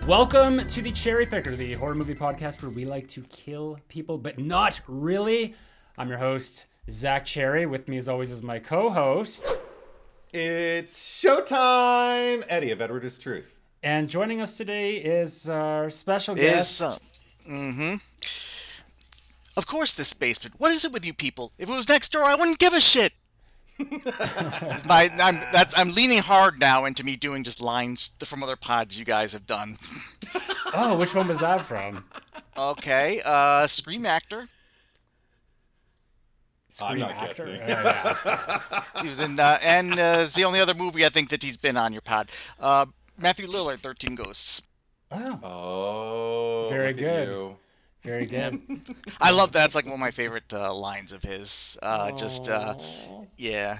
Welcome to the Cherry Picker, the horror movie podcast where we like to kill people, but not really. I'm your host, Zach Cherry. With me, as always, is my co-host. It's showtime! Eddie of Edward is Truth. And joining us today is our special guest. Of course, this basement. What is it with you people? If it was next door, I wouldn't give a shit. I'm leaning hard now into me doing just lines from other pods you guys have done. Oh, which one was that from? Okay, Scream actor. I'm not guessing. He was in, and it's the only other movie I think that he's been on your pod. Matthew Lillard, 13 Ghosts. Oh, very look good. At you. Very good. I love that. It's like one of my favorite lines of his. Yeah.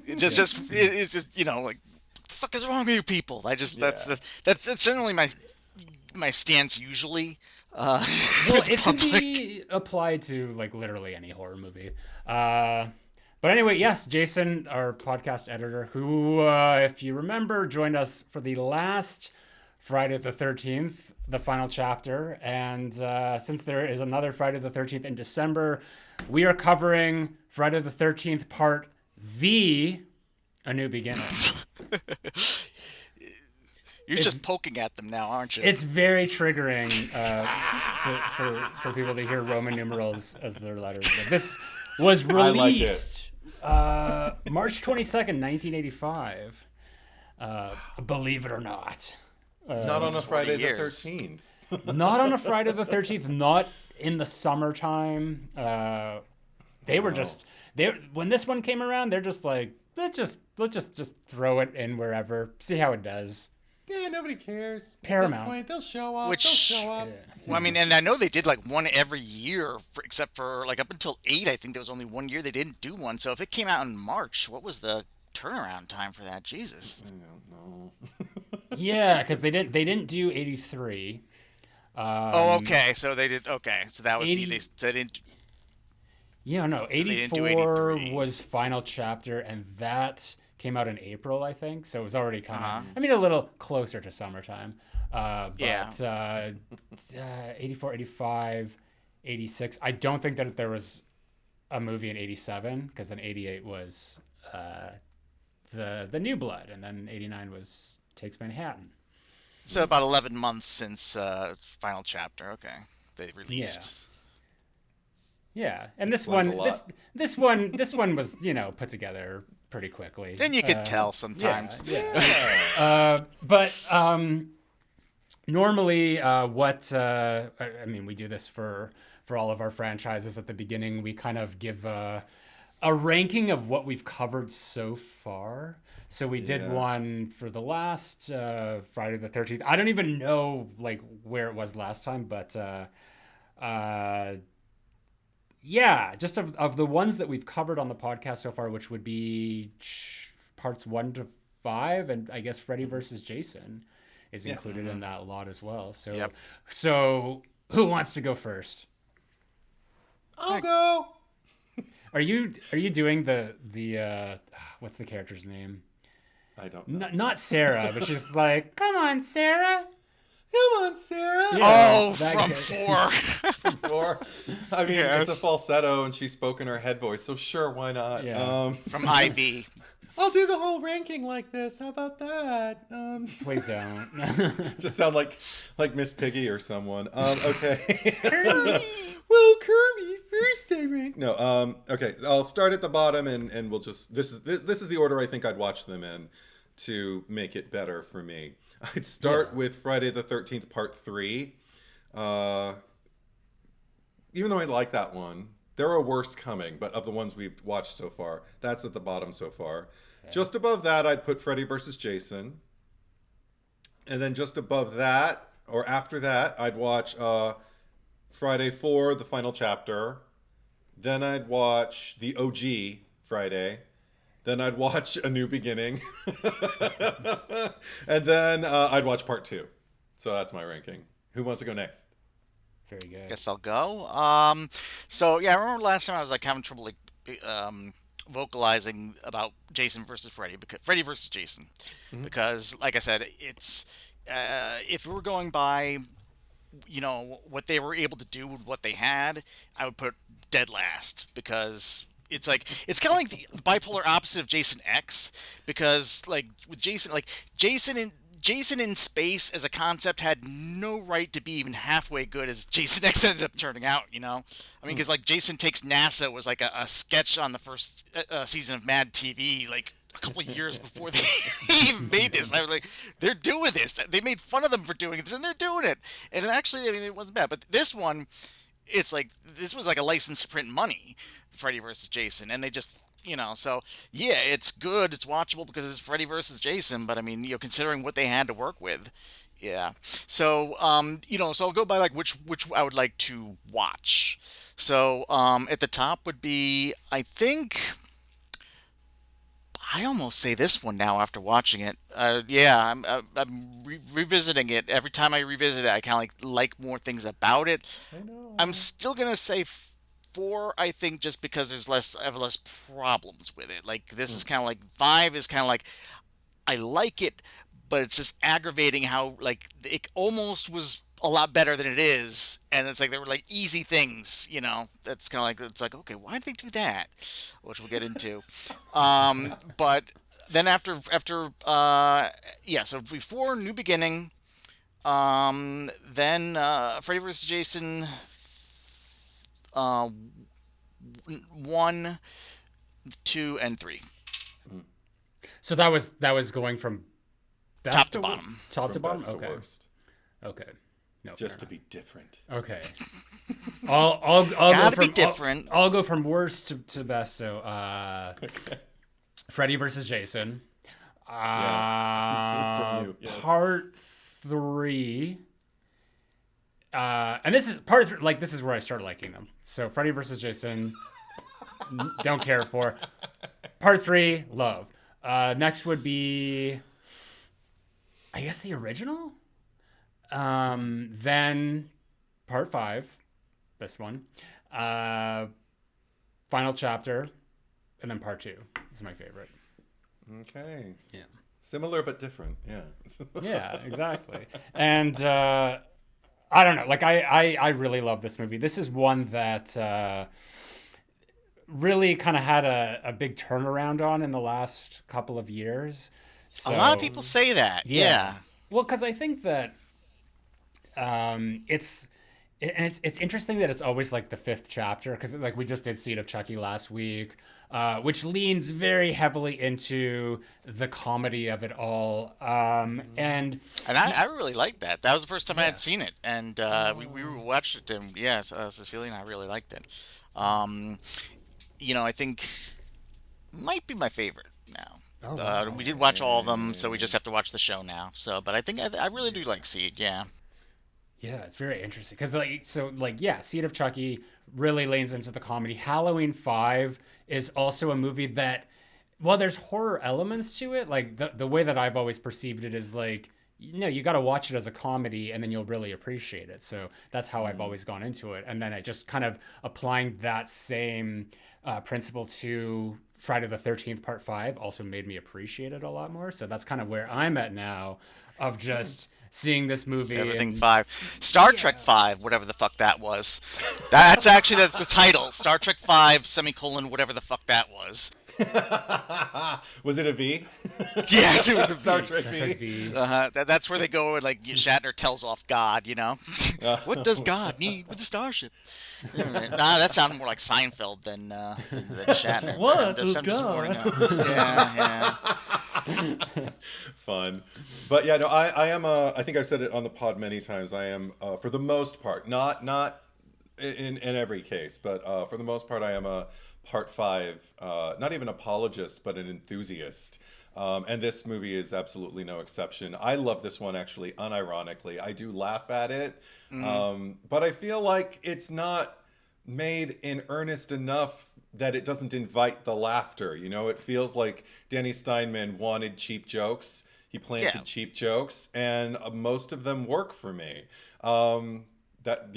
It's just, you know, like, what the fuck is wrong with you people? That's generally my stance usually. Well, it can be applied to like literally any horror movie. But anyway, yes, Jason, our podcast editor, who, if you remember, joined us for the last Friday the 13th, the final chapter. And since there is another Friday the 13th in December, we are covering Friday the 13th Part V, A New Beginning. You're just poking at them now, aren't you? It's very triggering for people to hear Roman numerals as their letters. But this was released March 22nd, 1985. Believe it or not. Not on a Friday the 13th. Not on a Friday the 13th. Not in the summertime. They were when this one came around, they're just like, let's just throw it in wherever, see how it does. Yeah, nobody cares. Paramount. At this point, they'll show up. Yeah. Well, I mean, and I know they did like one every year, except for like up until 8. I think there was only one year they didn't do one. So if it came out in March, what was the turnaround time for that? Jesus. I don't know. Yeah, because they didn't do 83. Okay. So they did. Okay, so that was 80, they didn't. Yeah, no, 84 was final chapter, and that came out in April, I think. So it was already kind of, I mean, a little closer to summertime. But 84, 85, 86. I don't think that there was a movie in 87, because then 88 was the New Blood, and then 89 was Takes Manhattan. So about 11 months since final chapter. Okay, they released. Yeah, and this one was, put together pretty quickly. Then you could tell sometimes. But normally, I mean, we do this for all of our franchises at the beginning. We kind of give a ranking of what we've covered so far. So we did one for the last Friday the 13th. I don't even know like where it was last time, but just of the ones that we've covered on the podcast so far, which would be parts 1 to 5, and I guess Freddy versus Jason is included in that lot as well. So, So who wants to go first? I'll go. Are you doing the what's the character's name? I don't know. Not Sarah, but she's like, come on, Sarah. Come on, Sarah. Yeah, from 4. From 4. I mean, it's a falsetto, and she spoke in her head voice, so sure, why not? Yeah. From Ivy. I'll do the whole ranking like this. How about that? Please don't. Just sound like Miss Piggy or someone. Okay. Well, Kirby, first I rank. No. Okay. I'll start at the bottom, and we'll just this is the order I think I'd watch them in to make it better for me. I'd start with Friday the 13th Part 3. Even though I like that one, there are worse coming, but of the ones we've watched so far, that's at the bottom so far. Okay. Just above that, I'd put Freddy versus Jason. And then just above that, or after that, I'd watch Friday 4, the final chapter. Then I'd watch the OG Friday. Then I'd watch A New Beginning. And then I'd watch Part 2. So that's my ranking. Who wants to go next? Very good. Guess I'll go. So yeah, I remember last time I was like having trouble like vocalizing about Jason versus Freddy, because Freddy versus Jason, because like I said, it's if we were going by what they were able to do with what they had, I would put dead last, because it's kind of like the bipolar opposite of Jason X, because like with Jason in space as a concept had no right to be even halfway good as Jason X ended up turning out. I mean, because like Jason Takes NASA was like a sketch on the first season of Mad TV, like a couple of years before they even made this. I was like, they're doing this. They made fun of them for doing this, and they're doing it. And actually, I mean, it wasn't bad. But this one, it's like this was like a license to print money, Freddy versus Jason, and they just. So yeah, it's good, it's watchable because it's Freddy versus Jason, but I mean, considering what they had to work with, yeah. So so I'll go by like which I would like to watch. So at the top would be, I think, I almost say this one now after watching it. Yeah, I'm revisiting it. Every time I revisit it, I kind of like more things about it. I know. I'm still gonna say four, I think, just because I have less problems with it. Like this is kind of like five is kind of like I like it, but it's just aggravating how like it almost was a lot better than it is, and it's like there were like easy things, That's kind of like it's like okay, why did they do that? Which we'll get into. But then after so before New Beginning, then Freddy vs. Jason. 1, 2, and 3. So that was going from best top to bottom. Top to bottom. Best to Okay. worst. Okay. No. Just to be different. Okay. I'll Gotta go be from different. I'll go from worst to best. So Okay. Freddy versus Jason. From you, yes. Part 3. And this is part this is where I start liking them. So Freddy versus Jason, don't care for. Part 3, love. Next would be, I guess, the original. Then part 5, this one. Final chapter, and then part 2 is my favorite. Okay. Yeah. Similar but different. Yeah. Yeah, exactly. And I don't know. Like I really love this movie. This is one that really kind of had a big turnaround on in the last couple of years. So, A lot of people say that. Yeah. Well, because I think that it's interesting that it's always like the 5th chapter, because like we just did Seed of Chucky last week, which leans very heavily into the comedy of it all. And I really liked that. That was the first time I had seen it, and we watched it, and Cecilia and I really liked it. I think might be my favorite now. Oh, wow. We did watch all of them, so we just have to watch the show now. So, but I think I really do like Seed. Yeah. Yeah, it's very interesting because Seed of Chucky really leans into the comedy. Halloween 5 is also a movie that, well, there's horror elements to it. Like the way that I've always perceived it is like, you got to watch it as a comedy and then you'll really appreciate it. So that's how I've always gone into it. And then I just kind of applying that same principle to Friday the 13th Part 5 also made me appreciate it a lot more. So that's kind of where I'm at now, of just seeing this movie. Everything 5. Star Trek 5, whatever the fuck that was. That's the title. Star Trek 5, semicolon, whatever the fuck that was. Was it a V? Yes, it was a Star V. Trek V. V. That's where they go and like Shatner tells off God, What does God need with the starship? Nah, that sounded more like Seinfeld than Shatner. What does God? Yeah. Fun. But yeah, no, I am I think I've said it on the pod many times. I am for the most part, not in every case, but for the most part, I am a Part 5, not even apologist, but an enthusiast. And this movie is absolutely no exception. I love this one, actually, unironically. I do laugh at it, but I feel like it's not made in earnest enough that it doesn't invite the laughter. It feels like Danny Steinman wanted cheap jokes. He planted cheap jokes, and most of them work for me. I felt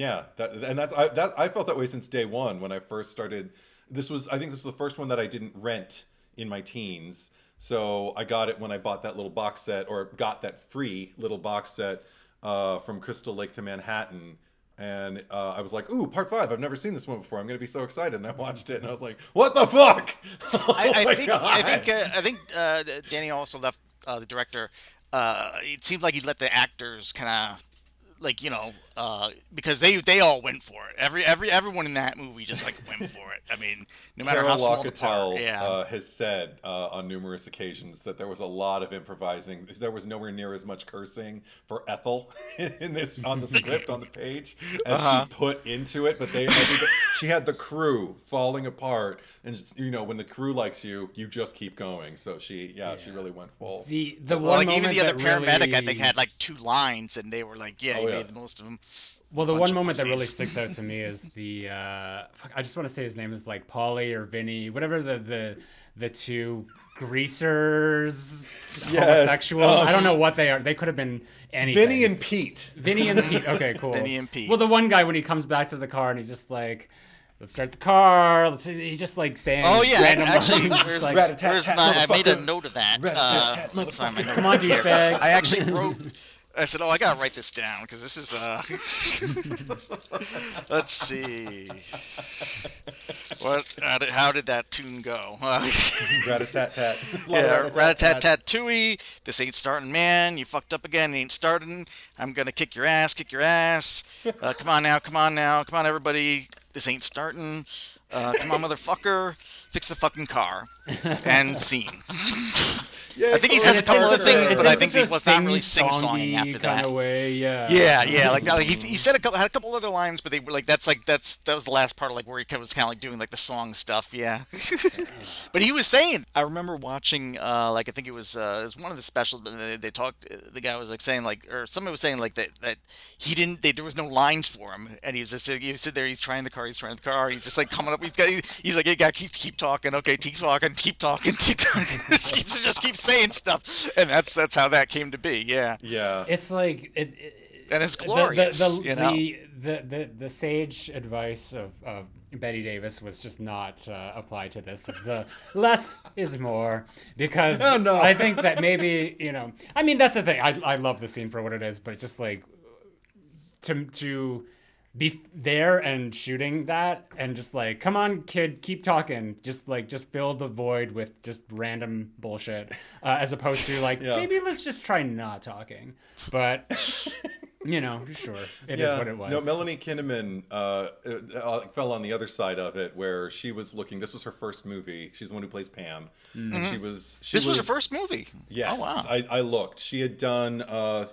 that way since day one when I first started I think this was the first one that I didn't rent in my teens. So I got it when I bought that little box set, or got that free little box set from Crystal Lake to Manhattan. And I was like, ooh, part 5. I've never seen this one before. I'm going to be so excited. And I watched it and I was like, what the fuck? I think Danny also left the director. It seemed like he let the actors kind of, like, because they all went for it. Everyone in that movie just like went for it. I mean, no matter how small the part. Has said on numerous occasions that there was a lot of improvising. There was nowhere near as much cursing for Ethel in this on the script on the page as she put into it. But she had the crew falling apart, and just, when the crew likes you, you just keep going. So she really went full. The one even the other paramedic, really... I think, had like 2 lines, and they were like, made the most of them. Well, the one moment that really sticks out to me is the I just want to say his name is like Polly or Vinny, whatever the 2 greasers, homosexuals. I don't know what they are. They could have been anything. Vinny and Pete. Okay, cool. Vinny and Pete. Well, the one guy when he comes back to the car and he's just like, let's start the car. He's just like saying random actually, lines. I made a note of that. Come on, douchebag. I actually wrote... I said, I gotta write this down because this is let's see. How did that tune go? Rat-a-tat-tat. Rat-a-tat-tat-tooey. This ain't starting, man. You fucked up again. It ain't starting. I'm gonna kick your ass. Come on now. Come on, everybody. This ain't starting. Come on, motherfucker. Fix the fucking car. And scene. Yeah, I think he says a couple of things, but I think he was not really sing-songing after that. Kind of way, Like he said had a couple other lines, but they were like that was the last part of like where he was kind of like doing like the song stuff, But he was saying, I remember watching I think it was one of the specials, but they talked. The guy was like saying like, or somebody was saying like that he didn't. There was no lines for him, and he was just he sit there. He's trying the car. He's just like coming up. He's like, hey, gotta keep talking. Okay, keep talking. He just keeps saying stuff, and that's how that came to be. It's like and it's glorious. The sage advice of Betty Davis was just not applied to this. The less is more, because I think that maybe I mean, that's the thing. I love the scene for what it is, but just like to be there and shooting that and just like, come on, kid, keep talking. Just fill the void with just random bullshit, as opposed to like, maybe let's just try not talking. But, sure, it is what it was. No, Melanie Kinnaman fell on the other side of it, where she was looking. This was her first movie. She's the one who plays Pam. Mm-hmm. And this was her first movie? Yes. Oh, wow. I looked. She had done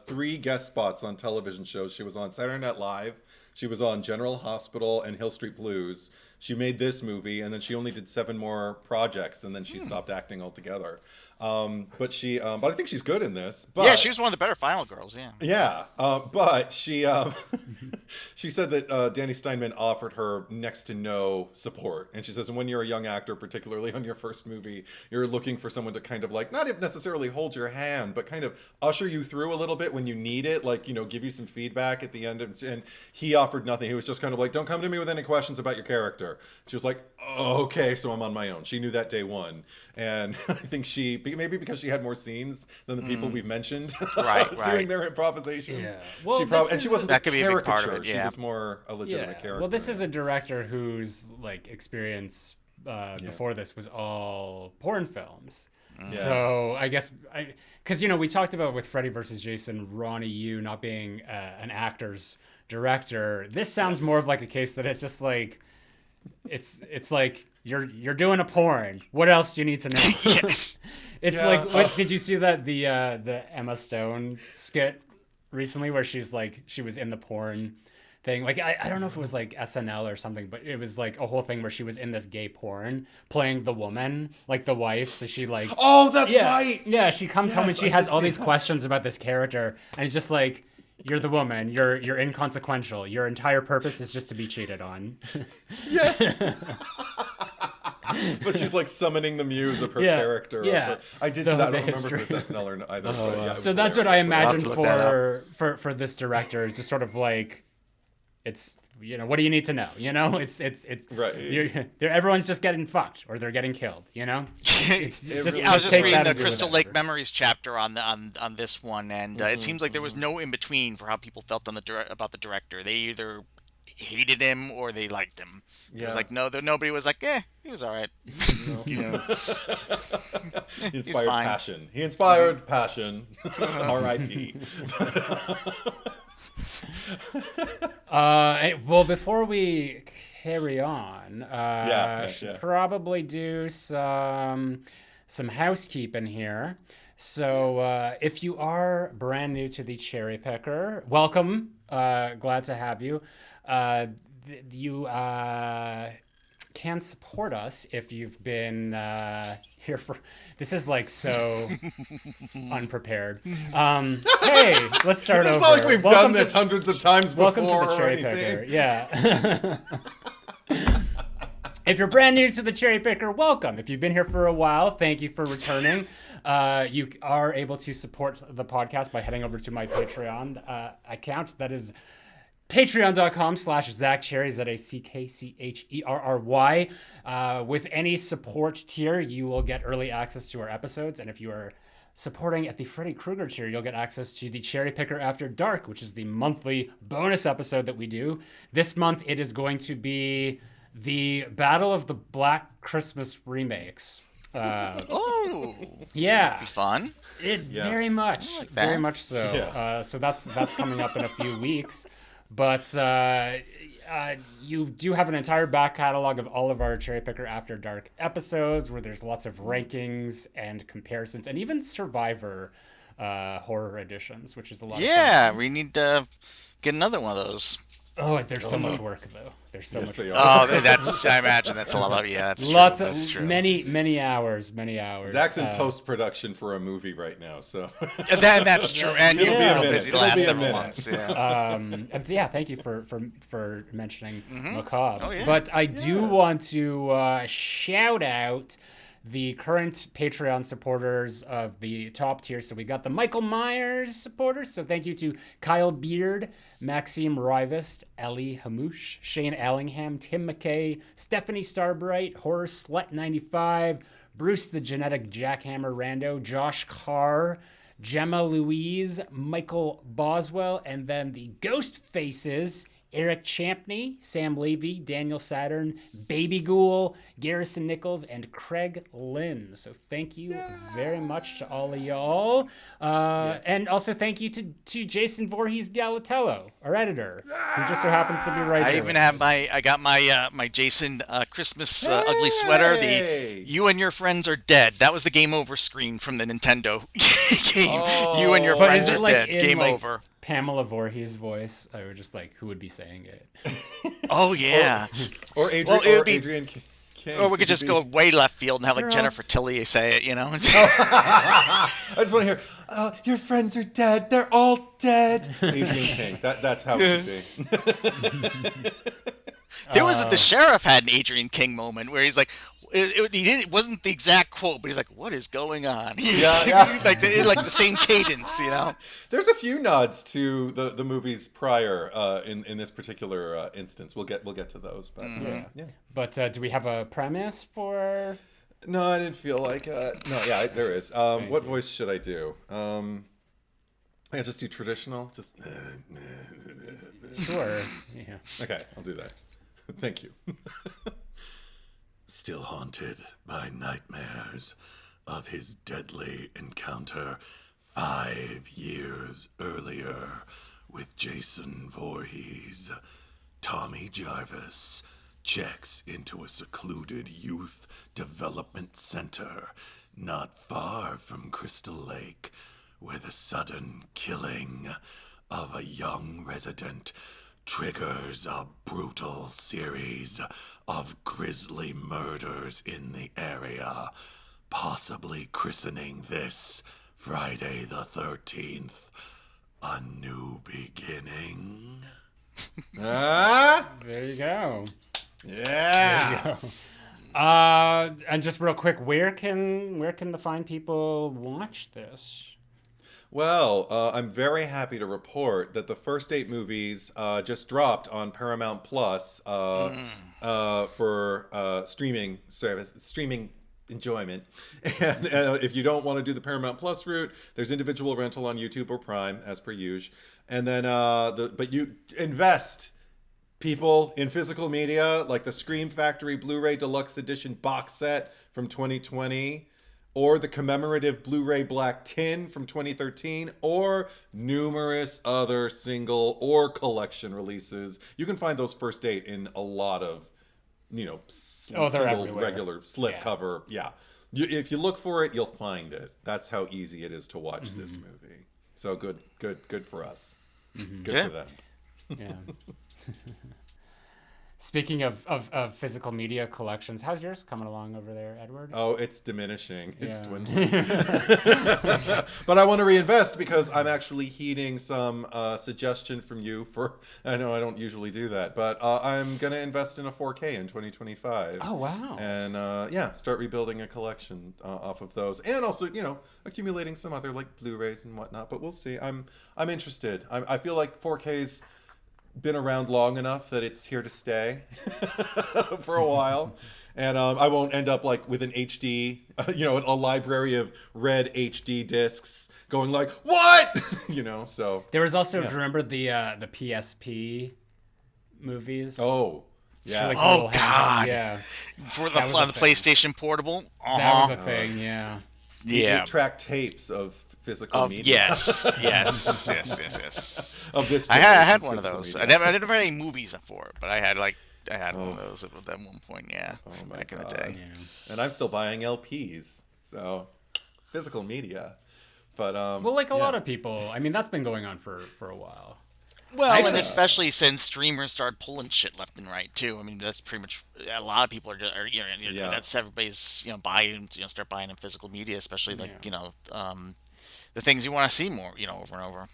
3 guest spots on television shows. She was on Saturday Night Live. She was on General Hospital and Hill Street Blues. She made this movie, and then she only did 7 more projects, and then she stopped acting altogether. But I think she's good in this. But, she was one of the better Final Girls. But she she said that Danny Steinman offered her next to no support, and she says, when you're a young actor, particularly on your first movie, you're looking for someone to kind of like not necessarily hold your hand, but kind of usher you through a little bit when you need it, like give you some feedback at the end. And he offered nothing. He was just kind of like, don't come to me with any questions about your character. She was like, oh, okay, so I'm on my own. She knew that day one. And I think maybe because she had more scenes than the people we've mentioned doing their improvisations. Yeah. Well, she wasn't that could be a big part of it. She was more a legitimate character. Well, this is a director whose like experience before this was all porn films. So I guess because we talked about with Freddy versus Jason, Ronnie Yu not being an actor's director. This sounds more of like a case that it's just like it's like you're doing a porn. What else do you need to know? Yes. It's like, what did you see that the Emma Stone skit recently where she was in the porn thing? Like I don't know if it was like SNL or something, but it was like a whole thing where she was in this gay porn playing the woman, like the wife. So she like, oh, that's right. Yeah, she comes home and she has all these questions about this character, and it's just like, you're the woman. You're inconsequential. Your entire purpose is just to be cheated on. Yes. But she's like summoning the muse of her character. Yeah. I did see that. I don't remember if it was SNL or either. But so that's what I imagined for this director. It's just sort of like, it's what do you need to know? It's Right. everyone's just getting fucked or they're getting killed. It's really I was just take reading that the and do Crystal whatever. Lake Memories chapter on this one, and it seems like there was no in between for how people felt about the director. They either hated him or they liked him. It was like nobody was like, he was all right. He He's inspired fine. passion. He inspired passion. R.I.P. Well, before we carry on, should probably do some housekeeping here. So if you are brand new to the Cherry Picker, welcome. Glad to have you. You can support us if you've been here for. This is like so unprepared. Hey, let's start over. It's not like we've done this hundreds of times before. Welcome to the Cherry Picker. Yeah. If you're brand new to the Cherry Picker, welcome. If you've been here for a while, thank you for returning. You are able to support the podcast by heading over to my Patreon account. That is patreon.com/ZachCherry, ZACKCHERRY. With any support tier, you will get early access to our episodes. And if you are supporting at the Freddy Krueger tier, you'll get access to the Cherry Picker After Dark, which is the monthly bonus episode that we do. This month, it is going to be the Battle of the Black Christmas remakes. Oh, Yeah. be fun. Very much. Very much so. Yeah. So that's coming up in a few weeks. But you do have an entire back catalog of all of our Cherry Picker After Dark episodes where there's lots of rankings and comparisons and even Survivor horror editions, which is a lot of fun. Yeah, we need to get another one of those. Oh, there's so much work, though. There's so much they work. are. Oh, I imagine that's a lot of, that's true. Lots That's of, true. many hours. Zach's in post-production for a movie right now, so... That's true, and you'll be It'll real be a busy the minute. last It'll be a several minute. months. Yeah. And yeah, thank you for mentioning Macabre. Oh, yeah. But I do want to shout out the current Patreon supporters of the top tier. So we got the Michael Myers supporters. So thank you to Kyle Beard, Maxime Rivest, Ellie Hamouche, Shane Allingham, Tim McKay, Stephanie Starbright, Horror Slut 95, Bruce the Genetic Jackhammer Rando, Josh Carr, Gemma Louise, Michael Boswell, and then the Ghost Faces, Eric Champney, Sam Levy, Daniel Saturn, Baby Ghoul, Garrison Nichols, and Craig Lynn. So thank you very much to all of y'all. And also thank you to Jason Voorhees Gallotello, our editor, who just so happens to be right I there. even have I got my Jason Christmas ugly sweater. Hey! You and your friends are dead. That was the game over screen from the Nintendo game. Oh. You and your But friends is it are like dead. in, Game like, over. Pamela Voorhees' voice? I was just like, who would be saying it? Oh yeah. Or Adrian, Well, it would be- Adrian King. Or we could just go way left field and have like Jennifer Tilly say it, I just want to hear, your friends are dead. They're all dead. Adrian King. That's how it would be. There was the sheriff had an Adrian King moment where he's like, it wasn't the exact quote, but he's like, "What is going on?" Yeah. like the same cadence, you know. There's a few nods to the movies prior in this particular instance. We'll get to those, but yeah. But do we have a premise for... No, I didn't feel like no. Yeah, there is. What voice should I do? I just do traditional. Just Sure. Yeah. okay. I'll do that. Thank you. Still haunted by nightmares of his deadly encounter 5 years earlier with Jason Voorhees, Tommy Jarvis checks into a secluded youth development center not far from Crystal Lake, where the sudden killing of a young resident triggers a brutal series of grisly murders in the area, possibly christening this Friday the 13th a new beginning. There you go. Yeah. And just real quick, where can the fine people watch this? Well, I'm very happy to report that the first 8 movies just dropped on Paramount Plus for streaming service, streaming enjoyment. And if you don't want to do the Paramount Plus route, there's individual rental on YouTube or Prime, as per usual. And then, but you invest, people, in physical media like the Scream Factory Blu-ray Deluxe Edition box set from 2020. Or the commemorative Blu-ray Black Tin from 2013, or numerous other single or collection releases. You can find those first 8 in a lot of, single everywhere. regular slipcover. Yeah. If you look for it, you'll find it. That's how easy it is to watch this movie. So good for us. Good for them. Yeah. Speaking of physical media collections, how's yours coming along over there, Edward? Oh, it's diminishing. It's dwindling. But I want to reinvest because I'm actually heeding some suggestion from you for, I know I don't usually do that, but I'm going to invest in a 4K in 2025. Oh, wow. And start rebuilding a collection off of those. And also, accumulating some other like Blu-rays and whatnot, but we'll see. I'm interested. I feel like 4K's been around long enough that it's here to stay for a while, and I won't end up like with an HD, a library of red HD discs going like what, So there was also, do you remember the PSP movies? Oh yeah. Like Oh God. Yeah. For the PlayStation Portable. That was a thing. Yeah. Yeah. 8-track tapes of physical media. Yes. Of this, I had one of those. I didn't have any movies for it, but I had one of those at one point. Yeah, back in the day. Yeah. And I'm still buying LPs, so physical media. But well, like a lot of people, I mean, that's been going on for a while. Well, and especially since streamers started pulling shit left and right too. I mean, that's pretty much a lot of people are that's everybody's buying start buying in physical media, especially like the things you want to see more over and over.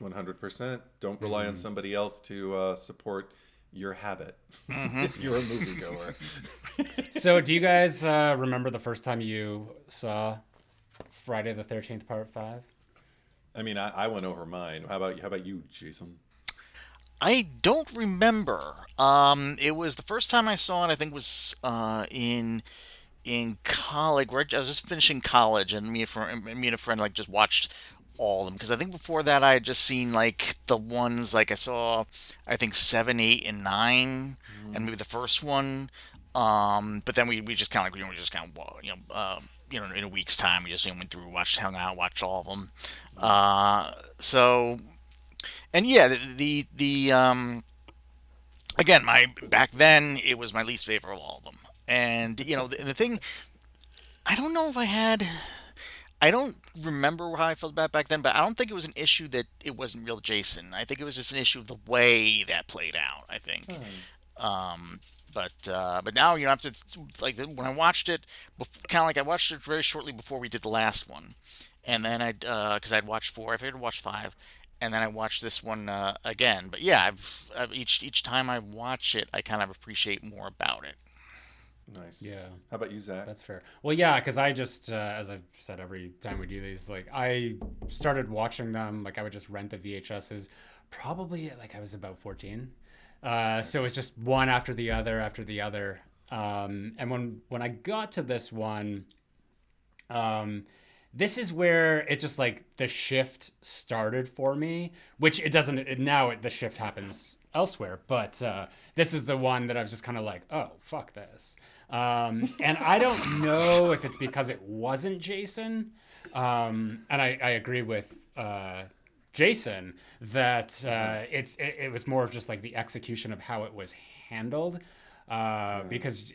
100%. Don't rely on somebody else to support your habit if you're a moviegoer. So, do you guys remember the first time you saw Friday the 13th Part 5? I mean, I went over mine. How about you, Jason? I don't remember. It was the first time I saw it. I think was in college. Where I was just finishing college, and me and a friend like just watched all of them, because I think before that I had just seen like the ones like I saw, I think 7, 8, and 9, and maybe the first one. But then we just kind of like we just kind of in a week's time we just went through, hung out, watched all of them. So, and yeah, the again, back then it was my least favorite of all of them. And the thing, I don't know if I don't remember how I felt about it back then, but I don't think it was an issue that it wasn't real Jason. I think it was just an issue of the way that played out, I think. But now after, like, when I watched it, kind of like I watched it very shortly before we did the last one, and then because I'd watched 4, I figured to watch 5, and then I watched this one again. But yeah, I've each time I watch it, I kind of appreciate more about it. Nice. Yeah. How about you, Zach? That's fair. Well, yeah, because I just, as I've said every time we do these, like, I started watching them, like, I would just rent the VHSs, probably, like, I was about 14. So it's just one after the other. And when I got to this one, this is where it just, like, the shift started for me, which it doesn't, now the shift happens elsewhere, but this is the one that I was just kind of like, oh, fuck this. And I don't know if it's because it wasn't Jason. And I agree with Jason that it was more of just like the execution of how it was handled. Because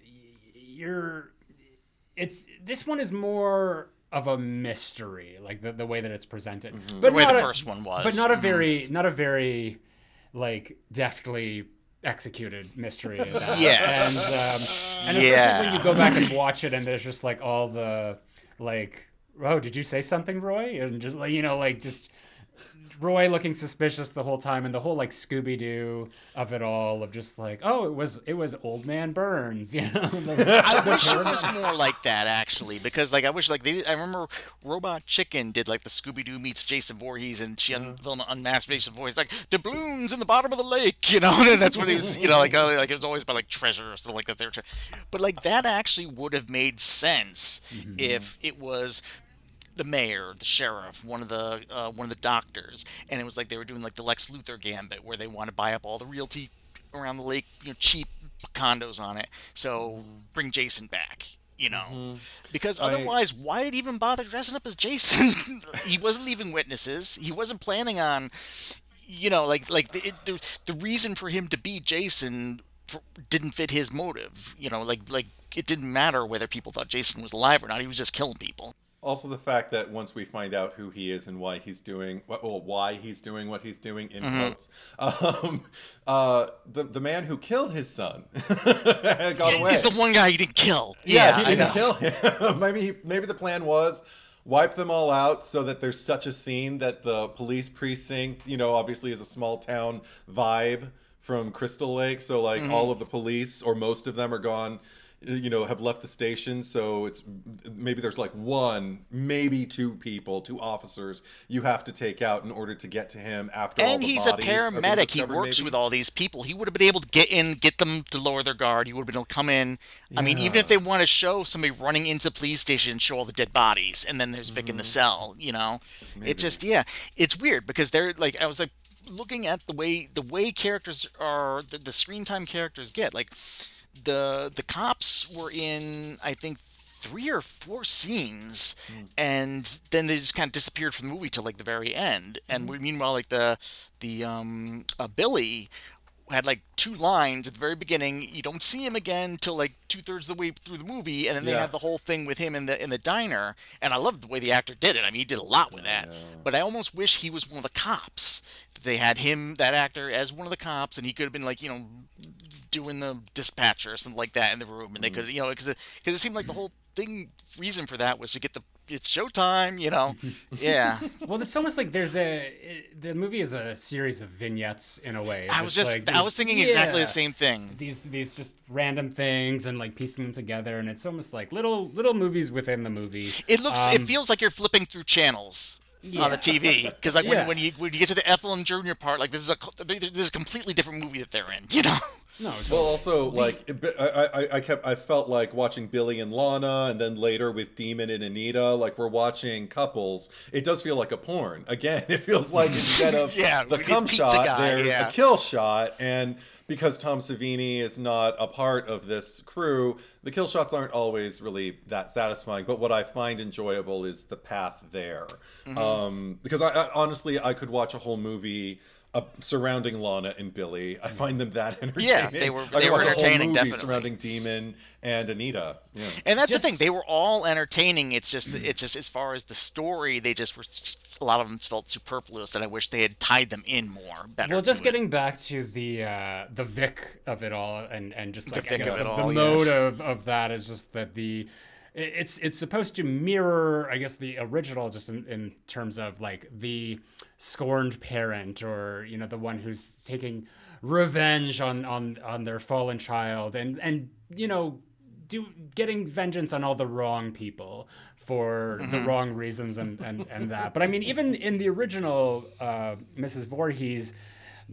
this one is more of a mystery, like the way that it's presented. Mm-hmm. But the way the first one was. But not a very like deftly executed mystery. Yes. And especially when you go back and watch it, and there's just like all the like, oh, did you say something, Roy? And just like just Roy looking suspicious the whole time, and the whole like Scooby-Doo of it all, of just like, oh, it was Old Man Burns, you know. I wish it was more like that, actually, because like I wish like I remember Robot Chicken did like the Scooby-Doo meets Jason Voorhees, and she unmasked Jason Voorhees like doubloons in the bottom of the lake, you know. And that's what he was, you know, like it was always about like treasure or something like that. But like that actually would have made sense if it was the mayor, the sheriff, one of the doctors, and it was like they were doing like the Lex Luthor gambit, where they want to buy up all the realty around the lake, you know, cheap condos on it. So bring Jason back, you know, because otherwise, why did he even bother dressing up as Jason? He wasn't leaving witnesses. He wasn't planning on, you know, the reason for him to be Jason didn't fit his motive. You know, like it didn't matter whether people thought Jason was alive or not. He was just killing people. Also, the fact that once we find out who he is and why he's doing what he's doing in quotes, the man who killed his son got away. He's the one guy he didn't kill. Yeah, he didn't kill him. maybe the plan was wipe them all out so that there's such a scene that the police precinct, you know, obviously is a small town vibe from Crystal Lake. So like all of the police, or most of them, are gone, you know, have left the station. So it's maybe there's like one, maybe two officers you have to take out in order to get to him after all the bodies. And he's a paramedic. He works with all these people. He would have been able to get in, get them to lower their guard. He would have been able to come in. I mean, even if they want to show somebody running into the police station and show all the dead bodies, and then there's Vic in the cell, you know, it just, it's weird because they're like, I was like looking at the way characters are, the screen time characters get, like, the cops were in, I think, 3 or 4 scenes, and then they just kind of disappeared from the movie till like the very end. And meanwhile, like the Billy had like 2 lines at the very beginning. You don't see him again till like 2/3 of the way through the movie, and then they have the whole thing with him in the diner. And I loved the way the actor did it. I mean, he did a lot with that. But I almost wish he was one of the cops. They had him, that actor, as one of the cops, and he could have been like, you know, doing the dispatcher or something like that in the room, and they could, you know, because it seemed like the whole reason for that was to get it's showtime, you know. Well, it's almost like the movie is a series of vignettes in a way. I was thinking exactly the same thing. These just random things and like piecing them together, and it's almost like little movies within the movie. It feels like you're flipping through channels on the TV, because like when you get to the Ethel and Junior part, like this is a completely different movie that they're in, you know. No, totally. Well, also, like, I felt like watching Billy and Lana, and then later with Demon and Anita, like, we're watching couples. It does feel like a porn. Again, it feels like instead of the cum shot, there's a kill shot, and because Tom Savini is not a part of this crew, the kill shots aren't always really that satisfying. But what I find enjoyable is the path there. Because I honestly, I could watch a whole movie surrounding Lana and Billy. I find them that entertaining. Yeah, they were entertaining, definitely. Surrounding Demon and Anita. Yeah. And that's the thing; they were all entertaining. It's just as far as the story, they just were. A lot of them felt superfluous, and I wish they had tied them in more better. Well, just getting back to the Vic of it all, and just like the motive of that is just that it's supposed to mirror, I guess, the original, just in terms of like the scorned parent, or, you know, the one who's taking revenge on their fallen child, and you know, getting vengeance on all the wrong people for the wrong reasons, and that. But I mean, even in the original, Mrs. Voorhees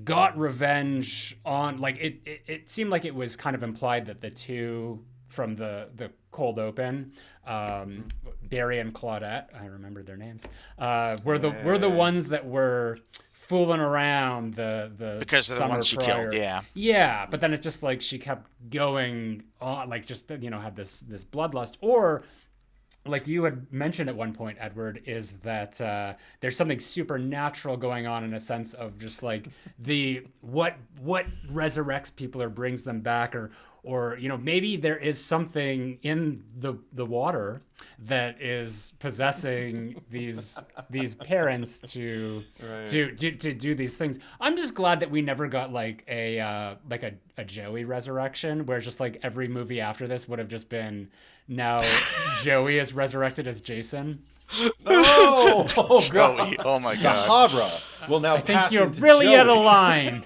got revenge on, like, it seemed like it was kind of implied that the two from the cold open, Barry and Claudette, I remember their names, were the ones that were fooling around because of the ones she killed. Yeah, but then it's just like she kept going on, like, just, you know, had this bloodlust. Or like you had mentioned at one point, Edward, is that there's something supernatural going on, in a sense of just like what resurrects people or brings them back, or you know, maybe there is something in the water that is possessing these parents to do these things. I'm just glad that we never got like a Joey resurrection, where just like every movie after this would have just been, now Joey is resurrected as Jason. Oh, no! Oh god! Joey, oh my The god. Habra will now I think pass you're into really Joey. out of line.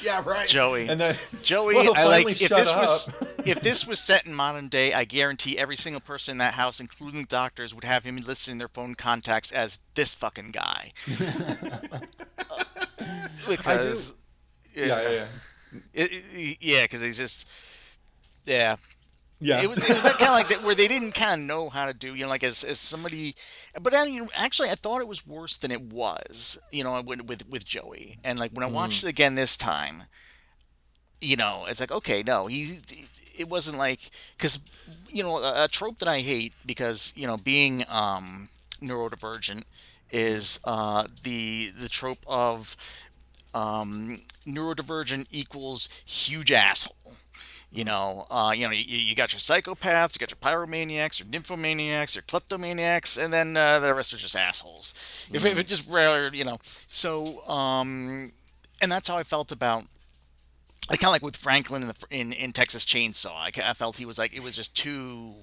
Yeah, right. Joey. And then Joey, well, he'll I like finally if shut this up. was if this was set in modern day, I guarantee every single person in that house, including doctors, would have him listed in their phone contacts as this fucking guy. Because Yeah. yeah, because he's just yeah. Yeah. It was that kind of like that where they didn't kind of know how to do, like as somebody, but I mean, actually I thought it was worse than it was, with Joey, and like when I watched it again this time, it's like, okay, no, it wasn't like, because a trope that I hate because being neurodivergent is the trope of neurodivergent equals huge asshole. You got your psychopaths, you got your pyromaniacs, your nymphomaniacs, your kleptomaniacs, and then the rest are just assholes. If it just rare, So, and that's how I felt about. I kind of like with Franklin in Texas Chainsaw. I felt he was like, it was just too,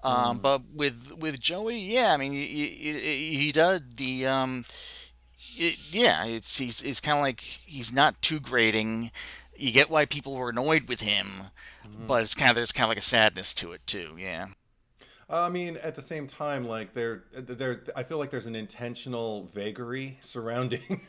But with Joey, yeah, I mean, he does the he's kind of like, he's not too grating. You get why people were annoyed with him, but there's kind of like a sadness to it too. Yeah. I mean, at the same time, like I feel like there's an intentional vagary surrounding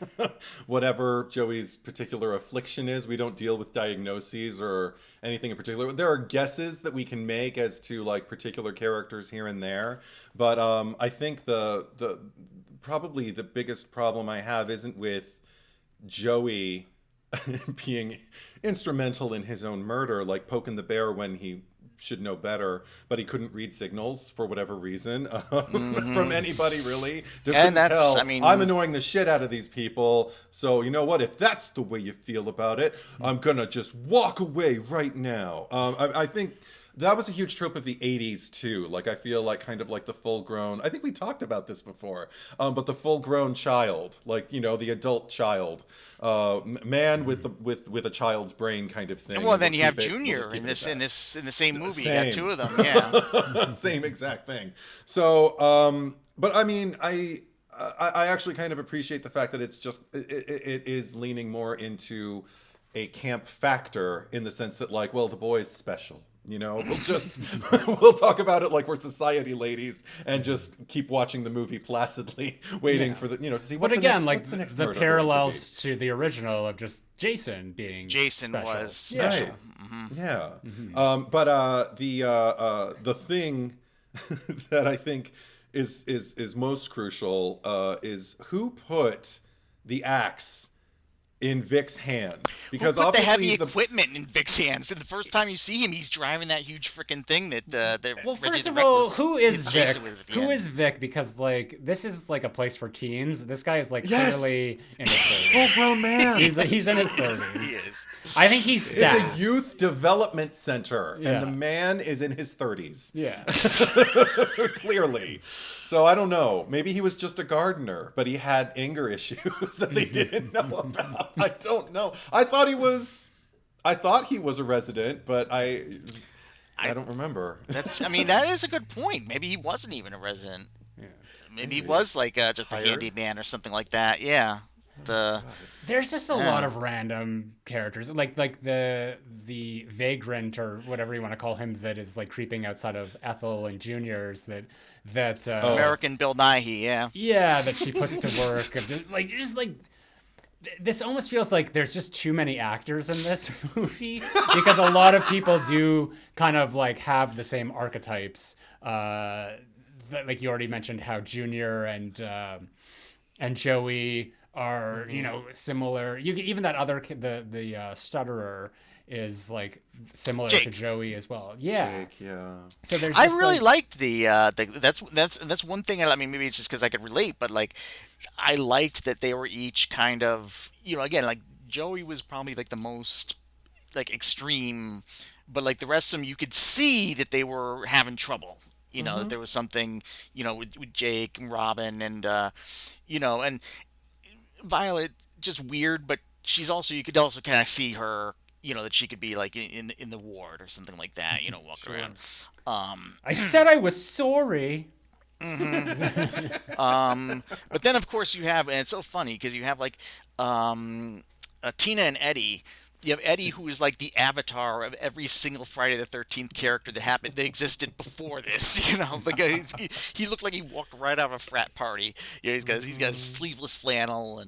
whatever Joey's particular affliction is. We don't deal with diagnoses or anything in particular. There are guesses that we can make as to like particular characters here and there, but I think the probably the biggest problem I have isn't with Joey being instrumental in his own murder, like poking the bear when he should know better, but he couldn't read signals for whatever reason from anybody, really. And that's, I mean, I'm annoying the shit out of these people, so you know what? If that's the way you feel about it, I'm gonna just walk away right now. I think that was a huge trope of the 80s too. Like I feel like kind of like the full-grown, I think we talked about this before, but the full-grown child, like the adult child, man with a child's brain kind of thing. Well, then you have Junior in the same movie. You got two of them. Yeah. Same exact thing. So, but I mean, I actually kind of appreciate the fact that it's just it is leaning more into a camp factor in the sense that like, well, the boy's special. We'll talk about it like we're society ladies and just keep watching the movie placidly, waiting for to see what. But again, the next the murder parallels to the original of just Jason being special. Was special. Right. Yeah. But the thing that I think is most crucial is who put the axe in Vic's hand, because who put the obviously heavy equipment in Vic's hands. And the first time you see him, he's driving that huge freaking thing that. Well, first of all, who is Vic? Who is Vic? Vic? Because like this is like a place for teens. This guy is like clearly in his 30s. Full-grown man. He's in his 30s. He is. I think he's staffed. It's a youth development center, Yeah. and the man is in his 30s. Yeah. Clearly. So I don't know. Maybe he was just a gardener, but he had anger issues that they didn't know about. I don't know. I thought he was a resident, but I don't remember. That is a good point. Maybe he wasn't even a resident. Yeah. Maybe he was like just a handyman or something like that. Yeah. There's just a lot of random characters, like the vagrant or whatever you want to call him, that is like creeping outside of Ethel and Junior's that American Bill Nighy, yeah, that she puts to work. This almost feels like there's just too many actors in this movie, because a lot of people do kind of like have the same archetypes. Like you already mentioned, how Junior and Joey are similar. Even that other kid, the stutterer, is like similar Jake. to Joey as well. Yeah. Jake, yeah. So there's. I just, really like, liked that's one thing. I mean, maybe it's just because I could relate, but like, I liked that they were each kind of, again, like Joey was probably like the most like extreme, but like the rest of them, you could see that they were having trouble. That there was something, with Jake and Robin and, and Violet, just weird, but you could also kind of see her, that she could be like in the ward or something like that, walking around. I said I was sorry. But then, of course, you have, and it's so funny because you have like Tina and Eddie. You have Eddie, who is like the avatar of every single Friday the 13th character that existed before this. You know, like he looked like he walked right out of a frat party. You know, he's got sleeveless flannel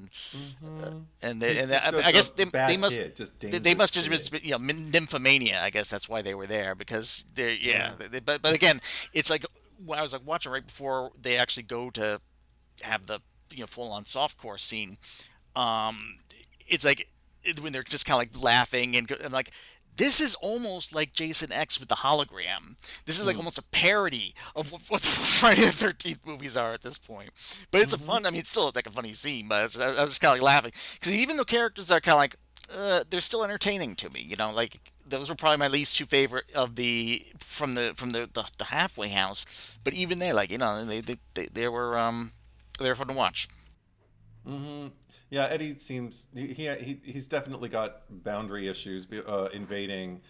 I guess they must just been, nymphomania. I guess that's why they were there, because but again, it's like when I was like watching right before they actually go to have the full on softcore scene. It's like when they're just kind of like laughing and like, this is almost like Jason X with the hologram. This is like almost a parody of what the Friday the 13th movies are at this point. But it's a fun, I mean, it's still like a funny scene, but I was just kind of like laughing. Because even the characters are kind of like, they're still entertaining to me, like those were probably my least two favorite of from the halfway house. But even they, like, they were fun to watch. Yeah, Eddie seems he's definitely got boundary issues, invading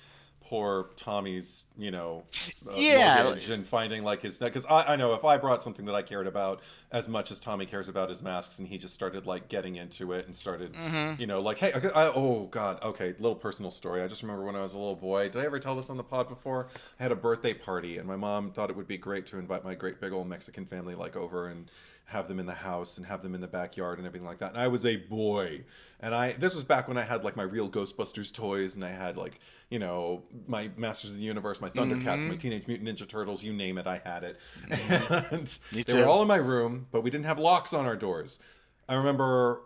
poor Tommy's luggage and finding like his, because I know if I brought something that I cared about as much as Tommy cares about his masks, and he just started like getting into it and started like, hey, oh god, okay, little personal story. I just remember when I was a little boy, did I ever tell this on the pod before? I had a birthday party and my mom thought it would be great to invite my great big old Mexican family like over and have them in the house and have them in the backyard and everything like that. And I was a boy, and this was back when I had like my real Ghostbusters toys, and I had like my Masters of the Universe, my Thundercats, my Teenage Mutant Ninja Turtles, you name it, I had it. And they were all in my room, but we didn't have locks on our doors. I remember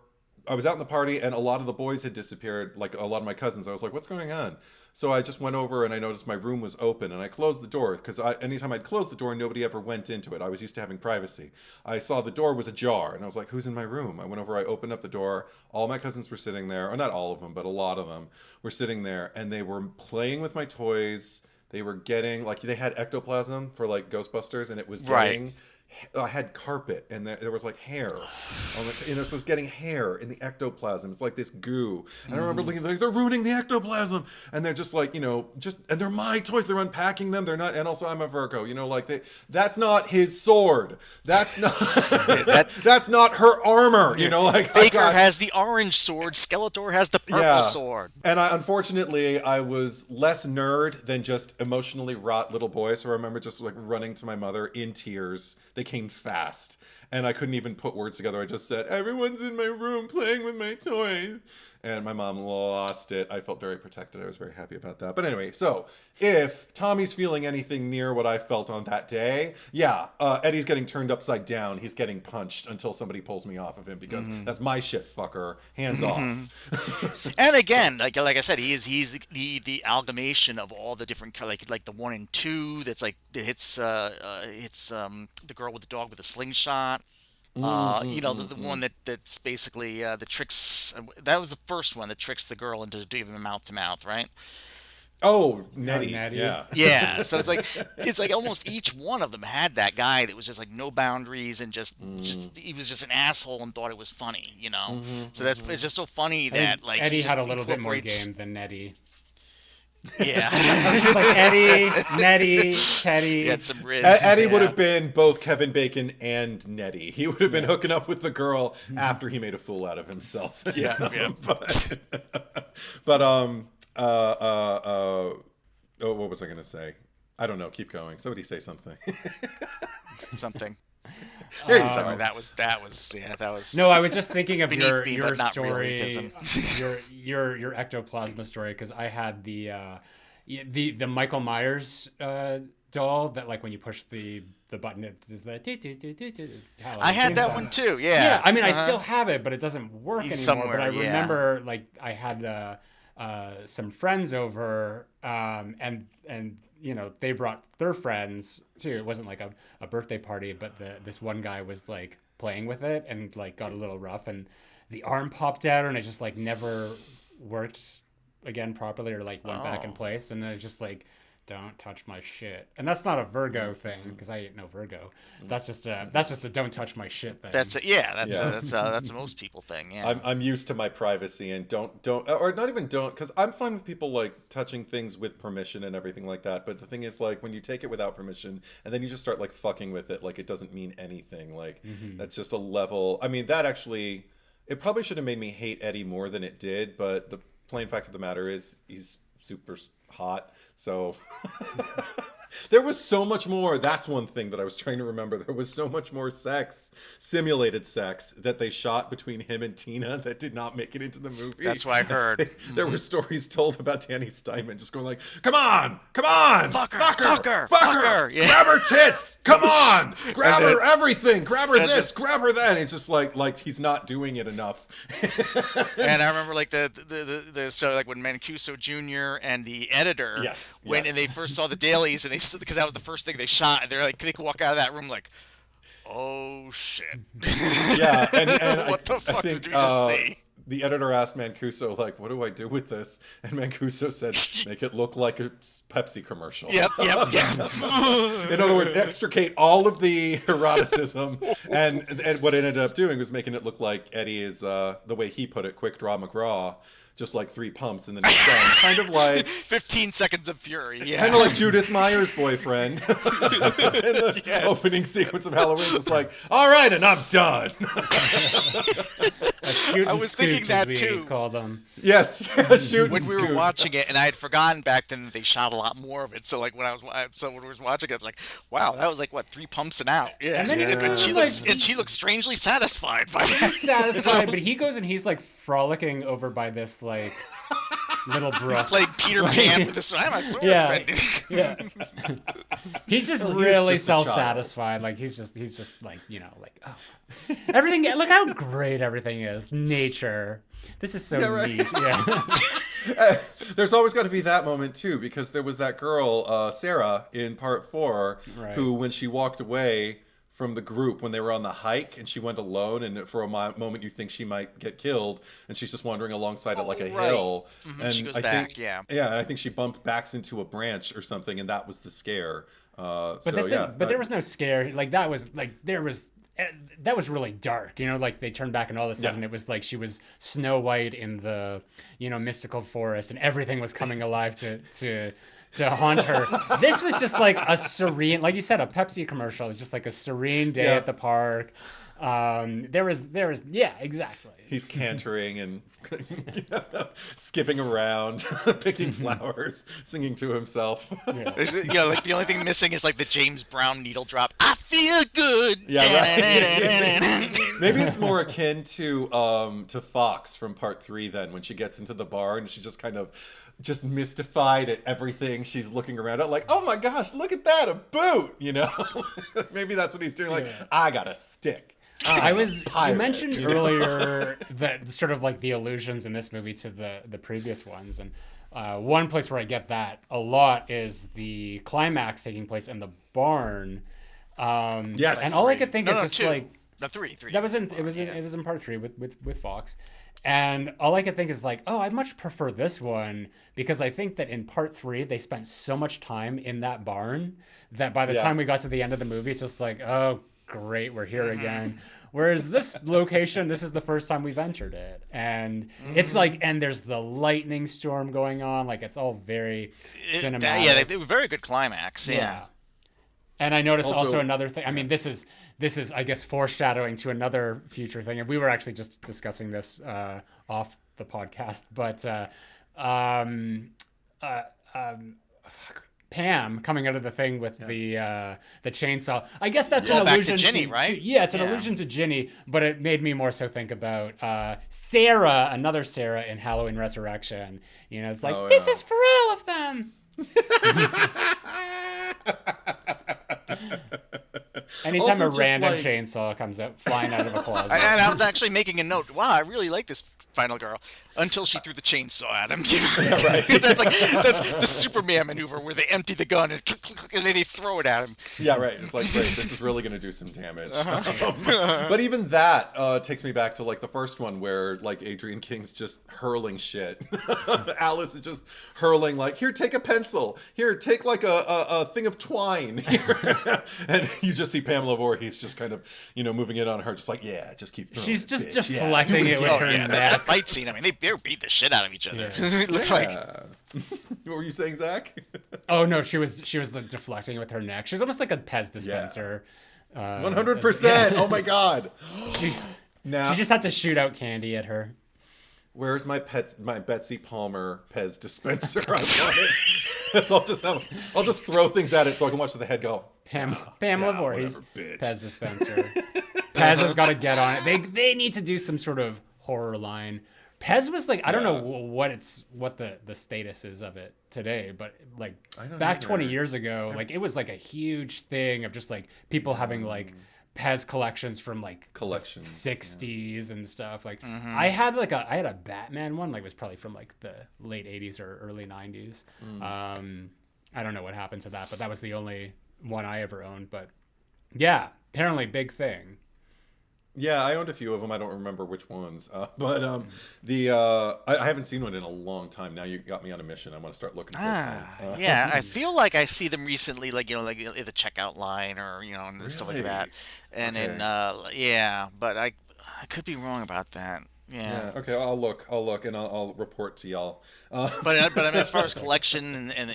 I was out in the party and a lot of the boys had disappeared, like a lot of my cousins. I was like, what's going on? So I just went over and I noticed my room was open, and I closed the door because anytime I'd close the door, nobody ever went into it. I was used to having privacy. I saw the door was ajar and I was like, who's in my room? I went over, I opened up the door. All my cousins were sitting there, or not all of them, but a lot of them were sitting there, and they were playing with my toys. They were getting, like, they had ectoplasm for like Ghostbusters, and it was getting... Right. I had carpet, and there was like hair, so it was getting hair in the ectoplasm. It's like this goo. And I remember looking like, they're ruining the ectoplasm, and they're just like, and they're my toys. They're unpacking them. They're not, and also I'm a Virgo, that's not his sword. That's not that's not her armor. Baker has the orange sword. Skeletor has the purple sword. And unfortunately, I was less nerd than just emotionally wrought little boy. So I remember just like running to my mother in tears. They came fast, and I couldn't even put words together. I just said, everyone's in my room playing with my toys. And my mom lost it. I felt very protected. I was very happy about that. But anyway, so if Tommy's feeling anything near what I felt on that day, Eddie's getting turned upside down. He's getting punched until somebody pulls me off of him, because that's my shit, fucker. Hands off. And again, like I said, he's the amalgamation of all the different, like the 1 and 2. That's like it hits the girl with the dog with the slingshot. The one that's basically the tricks. That was the first one that tricks the girl into doing mouth to mouth, right? Oh, Nettie. Yeah. Yeah. So it's like almost each one of them had that guy that was just like no boundaries, and just he was just an asshole and thought it was funny, So it's just so funny that like Eddie had a little bit more game than Nettie. Yeah. It's like Eddie, Nettie, Teddy. He had some riz. Eddie would have been both Kevin Bacon and Nettie. He would have been hooking up with the girl after he made a fool out of himself. Yeah. But what was I going to say? I don't know. Keep going. Somebody say something. Something. Sorry, that was. No, I was just thinking of your story, really, your ectoplasma story, because I had the Michael Myers doll that, like, when you push the button, it is the. I had that one too. Yeah. Yeah, I mean, I still have it, but it doesn't work anymore. Somewhere, but I remember, like, I had some friends over, and they brought their friends too. It wasn't like a birthday party, but this one guy was like playing with it and like got a little rough, and the arm popped out, and it just like never worked again properly, or like went back in place, and I just like don't touch my shit. And that's not a Virgo thing, because I ain't no Virgo. That's just a don't touch my shit thing. That's a most people thing. Yeah. I'm used to my privacy and don't or not even don't, because I'm fine with people like touching things with permission and everything like that. But the thing is, like, when you take it without permission and then you just start like fucking with it, like it doesn't mean anything. Like that's just a level. I mean, that actually, it probably should have made me hate Eddie more than it did. But the plain fact of the matter is, he's super hot. So there was so much more. That's one thing that I was trying to remember. There was so much more sex, simulated sex, that they shot between him and Tina that did not make it into the movie. That's what I heard. There were stories told about Danny Steinman just going like, come on, fuck her, yeah. Grab her tits, come on, grab her everything, grab her this, grab her that. And it's just like he's not doing it enough. And I remember like the so like when Mancuso Jr. and the editor went and they first saw the dailies, and they, because that was the first thing they shot, and they're like, they could walk out of that room like, oh shit. Yeah, and what the fuck did we just see? The editor asked Mancuso, like, what do I do with this? And Mancuso said, make it look like a Pepsi commercial. Yep. In other words, extricate all of the eroticism. And what it ended up doing was making it look like Eddie is, the way he put it, quick draw McGraw. Just like 3 pumps and then he's done. Kind of like 15 seconds of fury. Yeah. Kind of like Judith Meyer's boyfriend in the opening sequence of Halloween. Just like, all right, and I'm done. I was thinking that too. Call them. Yes, shoot. When we were watching it, and I had forgotten back then that they shot a lot more of it. So like when I was watching it, like, wow, that was like what, 3 pumps and out. Yeah. And then and she looks strangely satisfied by that. He's satisfied, but he goes and he's like frolicking over by this like little brook. He's playing Peter Pan with his yeah. He's just really self-satisfied. Like he's just like, you know, like, oh, everything. Look how great everything is. Nature. This is so neat. Yeah. There's always got to be that moment too, because there was that girl, Sarah, in part 4, who, when she walked away from the group when they were on the hike and she went alone, and for a moment you think she might get killed, and she's just wandering alongside it like a hill, and she goes back, and I think she bumped backs into a branch or something, and that was the scare. But there was no scare. Like that was really dark, you know, like they turned back and all of a sudden it was like she was Snow White in the, you know, mystical forest, and everything was coming alive to haunt her. This was just like a serene, like you said, a Pepsi commercial. It was just like a serene day at the park. There was, exactly. He's cantering and skipping around, picking flowers, singing to himself. Yeah. Like the only thing missing is like the James Brown needle drop. I feel good. Yeah, right. Maybe it's more akin to Fox from part 3 then, when she gets into the bar and she's just kind of just mystified at everything she's looking around at, like, oh my gosh, look at that, a boot, you know? Maybe that's what he's doing, like, I got a stick. You mentioned earlier that sort of like the allusions in this movie to the previous ones, and one place where I get that a lot is the climax taking place in the barn. Yes, and all I could think is just 2. like No, 3. That was it was in part 3 with Fox, and all I could think is like, oh, I much prefer this one, because I think that in part 3 they spent so much time in that barn that by the time we got to the end of the movie, it's just like, oh great, we're here again. Whereas this location, this is the first time we've entered it. And it's like, and there's the lightning storm going on. Like, it's all very cinematic. They were very good climax. Yeah. And I noticed also another thing. I mean, this is, I guess, foreshadowing to another future thing. And we were actually just discussing this off the podcast. But Pam coming out of the thing with the chainsaw. I guess that's an allusion to Ginny, right? It's an allusion to Ginny, but it made me more so think about Sarah, another Sarah in Halloween Resurrection. You know, it's like, this is for all of them. Anytime Also, a random chainsaw comes out flying out of a closet. And I was actually making a note. Wow, I really like this final girl until she threw the chainsaw at him. Yeah, right. That's the Superman maneuver where they empty the gun and then they throw it at him. Yeah, right. It's like, great, this is really going to do some damage. But even that takes me back to like the first one where like Adrian King's just hurling shit. Alice is just hurling like, here, take a pencil. Here, take like a thing of twine. Here. And you just see Pamela Voorhees just kind of, moving it on her, just like, yeah, just keep throwing She's it, just bitch. deflecting it with her That neck. fight scene. I mean, they beat the shit out of each other. It looks like. What were you saying, Zach? Oh no, she was like deflecting with her neck. She's almost like a Pez dispenser. 100%. Oh my God. She Now, just had to shoot out candy at her. where's my Betsy Palmer Pez dispenser? I want it. I'll just throw things at it so I can watch the head go. Pamela Voorhees, whatever, bitch. Pez dispenser. Pez has got to get on it. They need to do some sort of horror line. Pez was like, I don't know what the status is of it today, but like back 20 years ago, like it was like a huge thing of just like people having like Pez collections from like Collections, 60s and stuff. Like I had a Batman one, like it was probably from like the late 80s or early 90s. I don't know what happened to that, but that was the only one I ever owned. But yeah, apparently big thing. Yeah, I owned a few of them. I don't remember which ones, but I haven't seen one in a long time. Now you got me on a mission. I want to start looking for some. Yeah, I feel like I see them recently, like like in the checkout line or and stuff like that. And Okay. but I could be wrong about that. Yeah. Okay, I'll look, and I'll report to y'all. But I mean, as far as collection and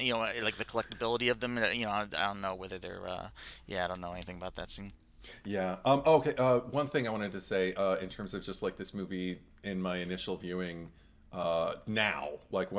like the collectability of them, I don't know whether they're I don't know anything about that scene. Yeah. Okay. One thing I wanted to say in terms of just like this movie in my initial viewing now, like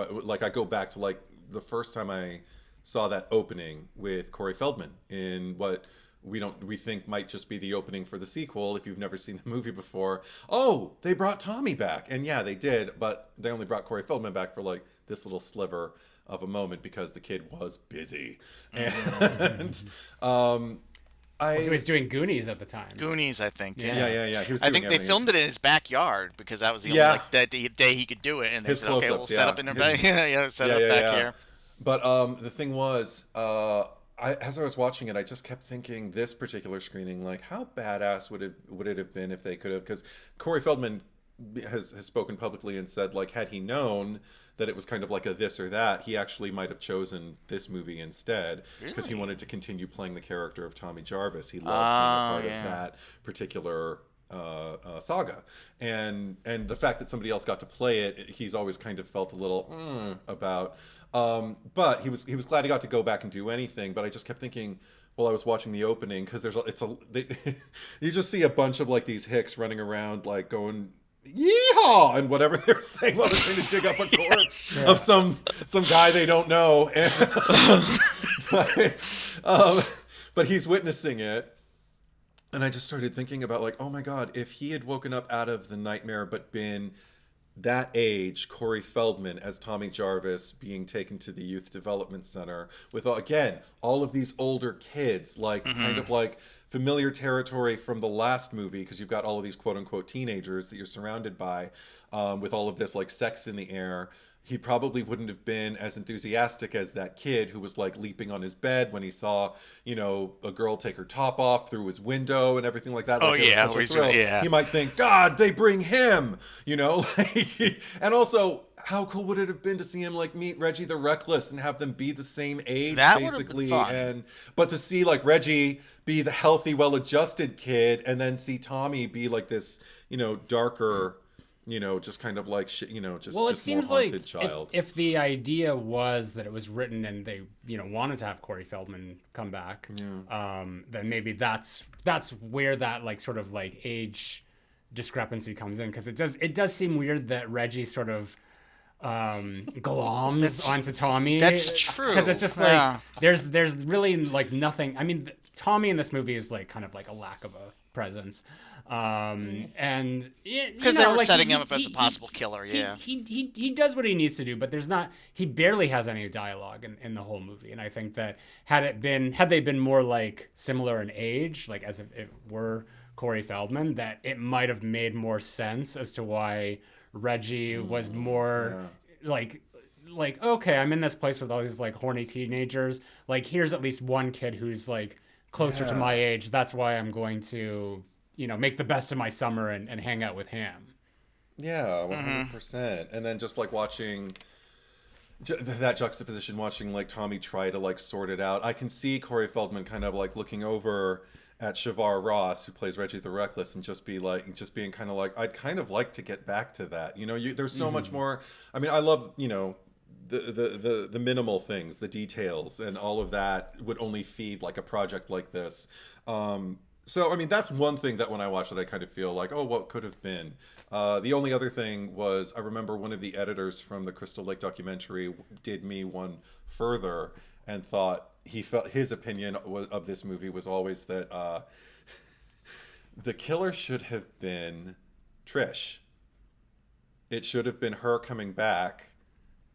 I go back to like the first time I saw that opening with Corey Feldman in what we think might just be the opening for the sequel if you've never seen the movie before. Oh, they brought Tommy back, and yeah, they did, but they only brought Corey Feldman back for like this little sliver of a moment because the kid was busy, and He was doing Goonies at the time. Goonies, I think. Yeah. He was I doing think they filmed it in his backyard because that was the only like day he could do it, and they said, "Okay, we'll set up in back here." But the thing was, as I was watching it, I just kept thinking this particular screening, like, how badass would it have been if they could have? Because Corey Feldman has spoken publicly and said, like, had he known that it was kind of like a this or that, he actually might have chosen this movie instead because he wanted to continue playing the character of Tommy Jarvis. He loved being a part of that particular saga, and the fact that somebody else got to play it, he's always kind of felt a little about. But he was glad he got to go back and do anything. But I just kept thinking while I was watching the opening, because you just see a bunch of like these hicks running around like going yeehaw and whatever they're saying while they're trying to dig up a corpse of some guy they don't know, but he's witnessing it. And I just started thinking about like, oh my God, if he had woken up out of the nightmare but been that age, Corey Feldman as Tommy Jarvis being taken to the youth development center with, again, all of these older kids, like kind of like familiar territory from the last movie, because you've got all of these quote unquote teenagers that you're surrounded by, with all of this like sex in the air. He probably wouldn't have been as enthusiastic as that kid who was like leaping on his bed when he saw, a girl take her top off through his window and everything like that. Like, He might think, God, they bring him, and also how cool would it have been to see him like meet Reggie the Reckless and have them be the same age, that basically, fun. But to see like Reggie be the healthy, well-adjusted kid and then see Tommy be like this, darker, just kind of like shit, just it just seems more like haunted child. if the idea was that it was written and they wanted to have Corey Feldman come back, then maybe that's where that like sort of like age discrepancy comes in, because it does seem weird that Reggie sort of gloms onto Tommy. That's true, because it's just like there's really like nothing. I mean, Tommy in this movie is like kind of like a lack of a presence. And because they were setting him up as a possible killer. He does what he needs to do, but he barely has any dialogue in the whole movie. And I think that had they been more like similar in age, like as if it were Corey Feldman, that it might have made more sense as to why Reggie was more like okay, I'm in this place with all these like horny teenagers. Like here's at least one kid who's like closer to my age. That's why I'm going to, make the best of my summer and hang out with him. Yeah, 100%. And then just like watching that juxtaposition, watching like Tommy try to like sort it out. I can see Corey Feldman kind of like looking over at Shavar Ross, who plays Reggie the Reckless, and just being kind of like, I'd kind of like to get back to that. There's so much more. I mean, I love, the minimal things, the details, and all of that would only feed like a project like this. So, I mean, that's one thing that when I watch it, I kind of feel like, oh, what could have been? The only other thing was, I remember one of the editors from the Crystal Lake documentary did me one further and thought he felt his opinion of this movie was always that the killer should have been Trish. It should have been her coming back,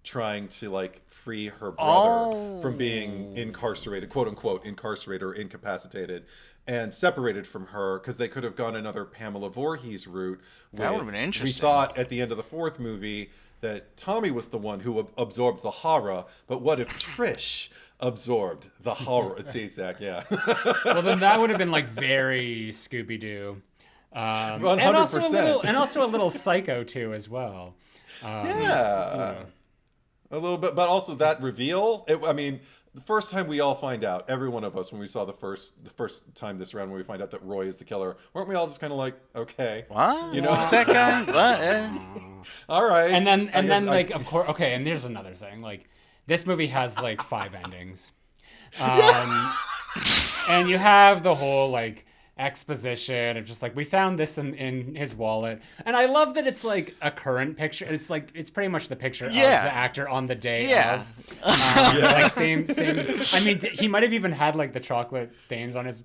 trying to like free her brother from being incarcerated, quote unquote, incarcerated or incapacitated, and separated from her, because they could have gone another Pamela Voorhees route. That would have been interesting. We thought at the end of the fourth movie that Tommy was the one who absorbed the horror, but what if Trish absorbed the horror? See, Zach, yeah. Well, then that would have been like very Scooby-Doo. 100%. And also a little Psycho too, as well. A little bit, but also that reveal. The first time we all find out, every one of us, when we saw the first time this round, when we find out that Roy is the killer, weren't we all just kind of like, okay, what? Who's that guy? What? All right. And then like, of course, okay. And there's another thing. Like, this movie has like 5 endings, and you have the whole like exposition of just like, we found this in his wallet, and I love that it's like a current picture. It's like, it's pretty much the picture of the actor on the day of. Like same. I mean, he might have even had like the chocolate stains on his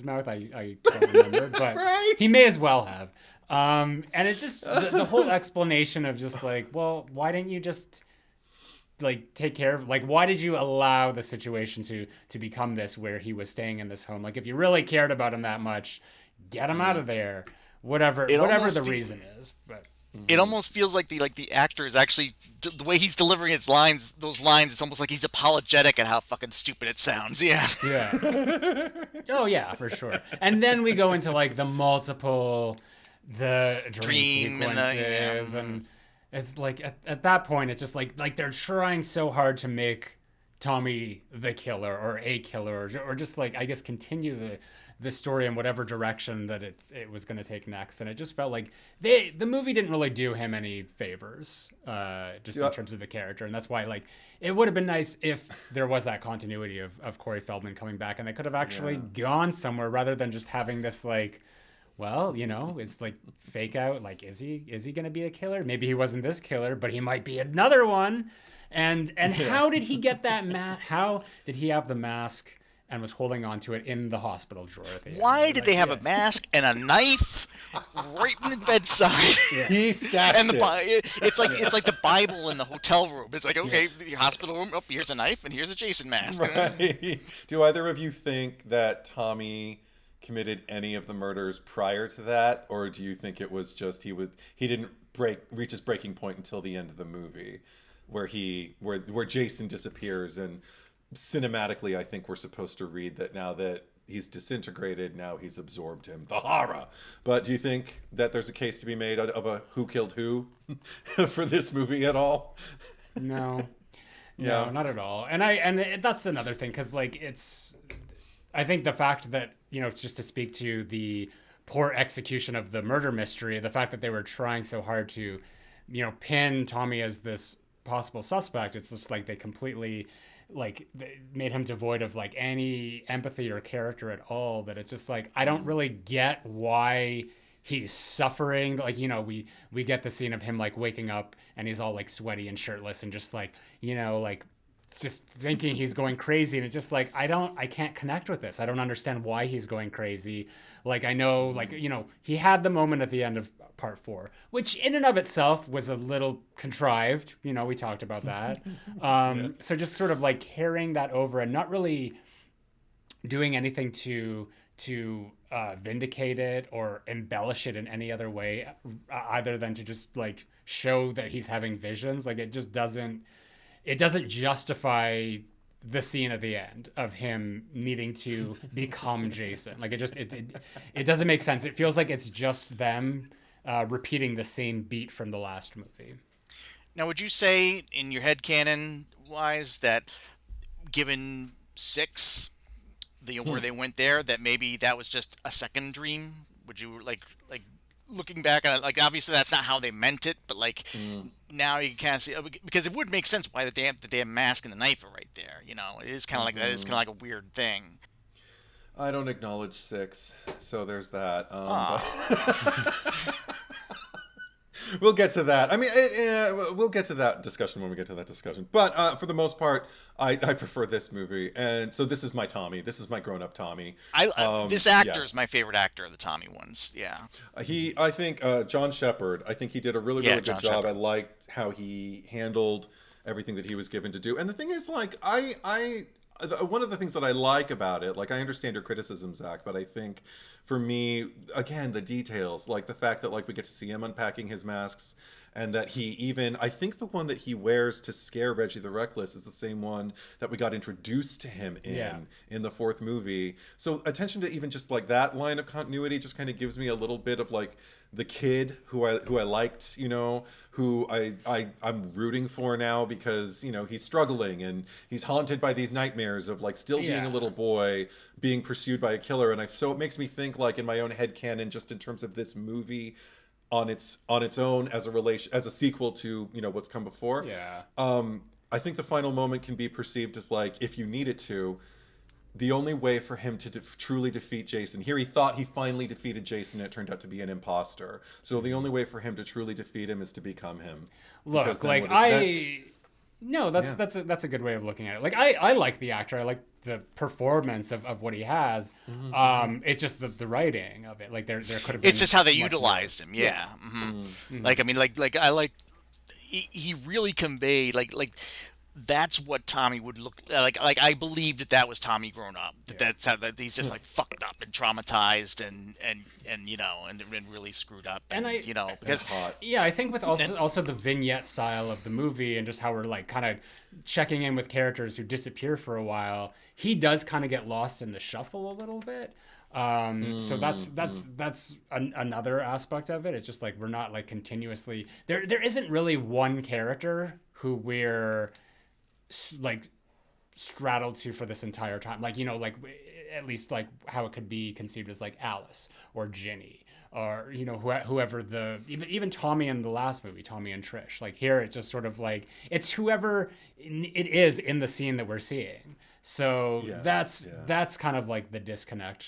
mouth. I don't remember, but he may as well have. And it's just the whole explanation of just like, well, why didn't you just like take care of, like, why did you allow the situation to become this, where he was staying in this home? Like, if you really cared about him that much, get him out of there, whatever the reason is. But it almost feels like the actor is actually, the way he's delivering his lines, those lines, it's almost like he's apologetic at how fucking stupid it sounds. Yeah. Oh yeah, for sure. And then we go into like the dream sequences, and it's like at that point it's just like they're trying so hard to make Tommy the killer or a killer, or just like, I guess, continue the story in whatever direction that it was going to take next. And it just felt like the movie didn't really do him any favors, in terms of the character. And that's why, like, it would have been nice if there was that continuity of Corey Feldman coming back, and they could have actually gone somewhere, rather than just having this like, well, it's like fake out. Like, is he going to be a killer? Maybe he wasn't this killer, but he might be another one. And how did he get that how did he have the mask and was holding on to it in the hospital drawer at the end? Why did they have a mask and a knife right in the bedside? Yeah. He stashed it. It's like the Bible in the hotel room. It's like, okay, the hospital room, here's a knife and here's a Jason mask. Right. Do either of you think that Tommy committed any of the murders prior to that, or do you think it was just he didn't reach his breaking point until the end of the movie, where Jason disappears, and cinematically I think we're supposed to read that now that he's disintegrated, now he's absorbed him, the horror. But do you think that there's a case to be made of a who killed who for this movie at all? No, not at all. And that's another thing, because like, I think the fact that, just to speak to the poor execution of the murder mystery, the fact that they were trying so hard to, pin Tommy as this possible suspect, it's just like they completely, like, they made him devoid of like any empathy or character at all, that it's just like, I don't really get why he's suffering. Like, we get the scene of him like waking up and he's all like sweaty and shirtless and just like, like just thinking he's going crazy, and it's just like, I can't connect with this. I don't understand why he's going crazy. Like, I know, like, he had the moment at the end of part 4, which in and of itself was a little contrived, we talked about that. So just sort of like carrying that over and not really doing anything to vindicate it or embellish it in any other way, other than to just like show that he's having visions. Like it doesn't justify the scene at the end of him needing to become Jason. Like it doesn't make sense. It feels like it's just them repeating the same beat from the last movie. Now, would you say, in your headcanon wise, that given 6, where they went there, that maybe that was just a second dream? Would you like looking back on it, like obviously that's not how they meant it, but like now you can kind of see, because it would make sense why the damn mask and the knife are right there. You know, it is kind of like that. It's kind of like a weird thing. I don't acknowledge 6, so there's that. We'll get to that. I mean, we'll get to that discussion when we get to that discussion. But for the most part, I prefer this movie. And so this is my Tommy. This is my grown-up Tommy. This actor is my favorite actor of the Tommy ones. Yeah. I think John Shepherd, I think he did a really good job. Shepherd. I liked how he handled everything that he was given to do. And the thing is, like, one of the things that I like about it, like, I understand your criticism, Zach, but I think for me, again, the details, like the fact that like we get to see him unpacking his masks, and that he even, I think the one that he wears to scare Reggie the Reckless is the same one that we got introduced to him in the 4th movie. So attention to even just like that line of continuity just kind of gives me a little bit of like the kid who I liked, you know, who I'm rooting for now because, you know, he's struggling and he's haunted by these nightmares of like still being a little boy being pursued by a killer. And so it makes me think like in my own headcanon, just in terms of this movie on its own as a sequel to, you know, what's come before. I think the final moment can be perceived as like, if you need it to, the only way for him to truly defeat Jason. Here he thought he finally defeated Jason, and it turned out to be an imposter. So the only way for him to truly defeat him is to become him. Look, like that's a good way of looking at it. Like I like the actor. I like the performance of what he has. It's just the writing of it. Like there could have been. It's just how they utilized him. Yeah. Like I mean, like I like he really conveyed like that's what Tommy would look like. Like I believed that was Tommy grown up. That's how that he's just like fucked up and traumatized and you know and really screwed up. And you know because I think with also the vignette style of the movie and just how we're like kind of checking in with characters who disappear for a while, he does kind of get lost in the shuffle a little bit. So that's another aspect of it. It's just like we're not like continuously there isn't really one character who we're like straddled to for this entire time, like, you know, like at least like how it could be conceived as like Alice or Ginny or, you know, whoever even Tommy in the last movie, Tommy and Trish. Like here it's just sort of like it's whoever it is in the scene that we're seeing. So that's kind of like the disconnect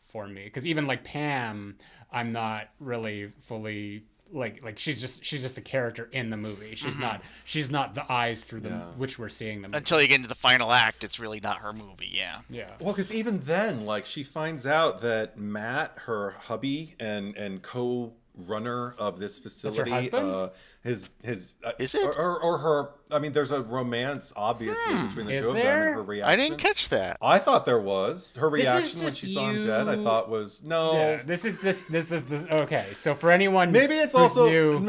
for me, because even like Pam, I'm not really fully like she's just a character in the movie. She's not the eyes through which we're seeing the movie. Until you get into the final act, it's really not her movie. Yeah. Well, because even then, like she finds out that Matt, her hubby and co-runner of this facility, that's her husband? His is it or her? I mean, there's a romance obviously between the two of them. And her reaction. I didn't catch that. I thought there was. Her reaction when she saw him dead, I thought was no. Yeah, this is okay. So for anyone, maybe it's also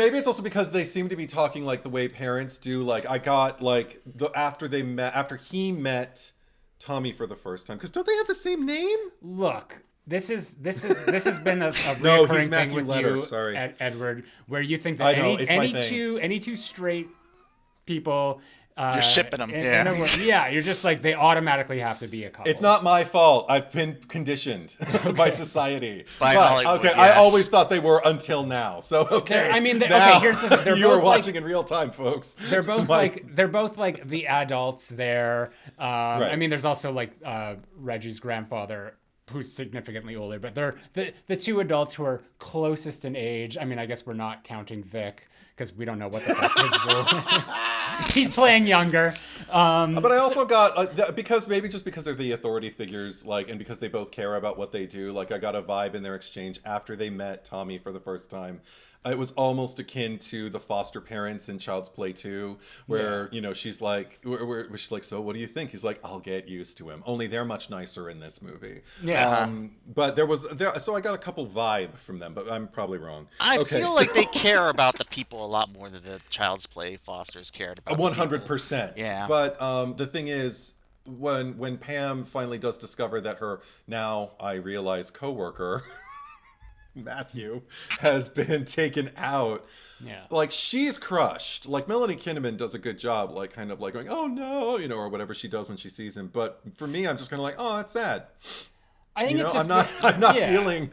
because they seem to be talking like the way parents do. Like I got like after he met Tommy for the first time, because don't they have the same name? Look. This has been a recurring thing with you, sorry. Edward, where you think that any two straight people you're shipping them. You're just like they automatically have to be a couple. It's not my fault. I've been conditioned by society. By Hollywood, yes. I always thought they were until now. So here's the thing. You are watching in real time, folks. They're both like the adults there. Right. I mean, there's also like Reggie's grandfather, who's significantly older, but they're the two adults who are closest in age. I mean, I guess we're not counting Vic because we don't know what the fuck his he's playing younger. But I also got because they're the authority figures, like, and because they both care about what they do. Like, I got a vibe in their exchange after they met Tommy for the first time. it was almost akin to the foster parents in Child's Play 2, where she's like, where she's like, so what do you think? He's like, I'll get used to him. Only they're much nicer in this movie. Yeah. But so I got a couple vibe from them, but I'm probably wrong. I feel like they care about the people a lot more than the Child's Play fosters cared about. 100%. Yeah. But the thing is, when Pam finally does discover that her now I realize coworker Matthew has been taken out, like she's crushed. Like Melanie Kinnaman does a good job, like kind of like going, oh no, or whatever she does when she sees him. But for me, I'm just kind of like, oh, that's sad. I think it's just I'm not feeling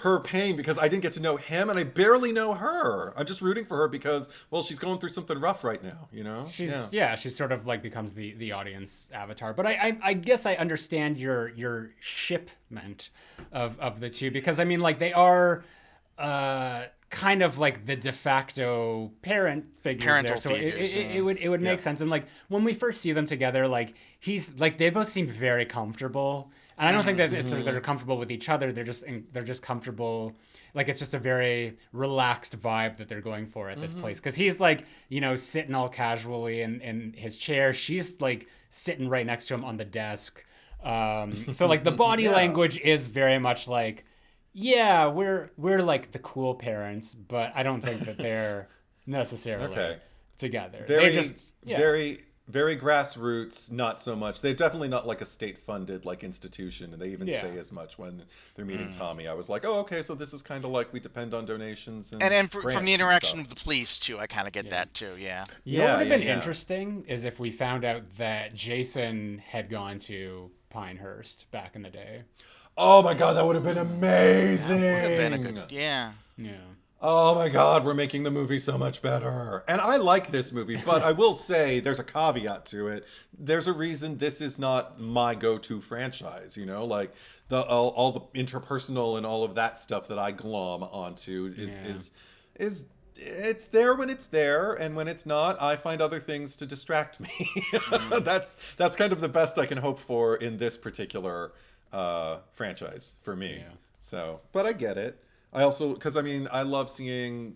her pain because I didn't get to know him and I barely know her. I'm just rooting for her because, well, she's going through something rough right now, She's sort of like becomes the audience avatar. But I guess I understand your shipment of the two, because I mean, like, they are kind of like the de facto parental figures. It would make sense. And like when we first see them together, like they both seem very comfortable. And I don't think that they're comfortable with each other. They're just comfortable. Like, it's just a very relaxed vibe that they're going for at this place. Because he's like, sitting all casually in his chair. She's like sitting right next to him on the desk. So like the body language is very much like, yeah, we're like the cool parents, but I don't think that they're necessarily together. Very grassroots, not so much. They're definitely not like a state-funded like institution, and they even say as much when they're meeting Tommy. I was like, oh, okay, so this is kind of like we depend on donations and from the interaction with the police too, I kind of get that too. Yeah. What would have been interesting is if we found out that Jason had gone to Pinehurst back in the day. Oh my God, that would have been amazing. That would have been a good, yeah. Oh my God, we're making the movie so much better. And I like this movie, but I will say there's a caveat to it. There's a reason this is not my go-to franchise, like all the interpersonal and all of that stuff that I glom onto is it's there when it's there, and when it's not, I find other things to distract me. That's kind of the best I can hope for in this particular franchise for me. So, but I get it. I also, because I love seeing,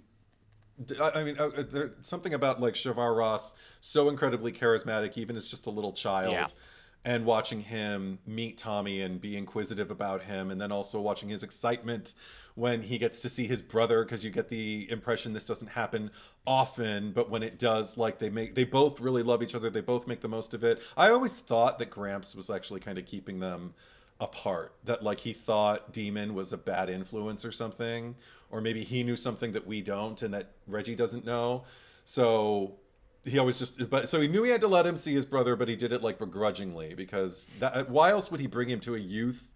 there's something about like Shavar Ross, so incredibly charismatic, even as just a little child, and watching him meet Tommy and be inquisitive about him, and then also watching his excitement when he gets to see his brother, because you get the impression this doesn't happen often, but when it does, like they both really love each other, they both make the most of it. I always thought that Gramps was actually kind of keeping them apart, that like he thought Demon was a bad influence or something, or maybe he knew something that we don't and that Reggie doesn't know, so he always so he knew he had to let him see his brother, but he did it like begrudgingly, because why else would he bring him to a youth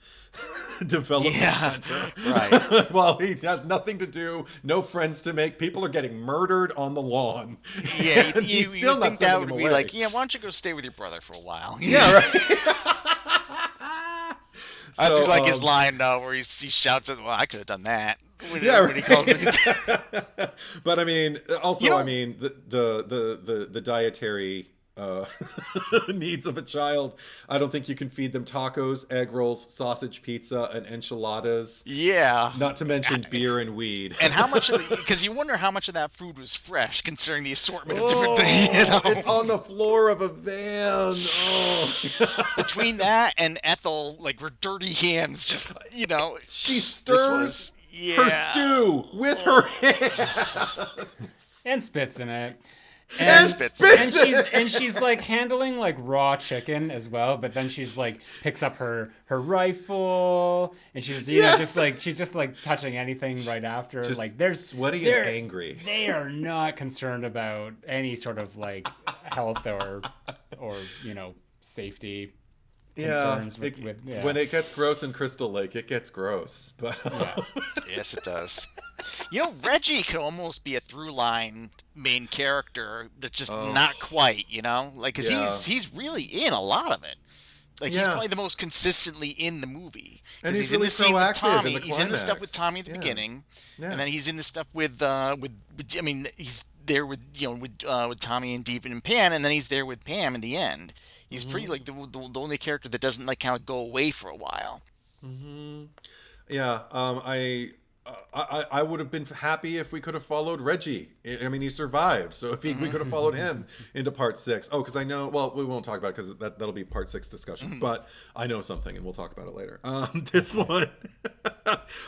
development center, right? While he has nothing to do, no friends to make, people are getting murdered on the lawn. You think that would be like, why don't you go stay with your brother for a while? Right. I do like his line where he shouts at, well, I could have done that. When he calls me. But I mean, also, the dietary needs of a child. I don't think you can feed them tacos, egg rolls, sausage pizza, and enchiladas. Yeah. Not to mention beer and weed. And how much because you wonder how much of that food was fresh, considering the assortment of different things. It's on the floor of a van. Between that and Ethel, like her dirty hands, just she stirs her stew with her hands and spits in it. And she's like handling like raw chicken as well, but then she's like picks up her rifle, and she's she's just like touching anything right after. Just like they're sweaty and angry. They are not concerned about any sort of like health or safety concerns when it gets gross in Crystal Lake, it gets gross. But yes, it does. Reggie could almost be a through line main character, but just not quite. Like, because he's really in a lot and he's probably the most consistently in the movie. And he's in really the scene with Tommy. He's in the stuff with Tommy at the beginning, and then he's in the stuff with he's there with Tommy and Deep and Pam, and then he's there with Pam in the end. He's pretty like the only character that doesn't like kind of go away for a while. Yeah, I would have been happy if we could have followed Reggie. I mean, he survived, so if we could have followed him into part 6. Oh, because I know. Well, we won't talk about it because that'll be part 6 discussion. But I know something, and we'll talk about it later. This one,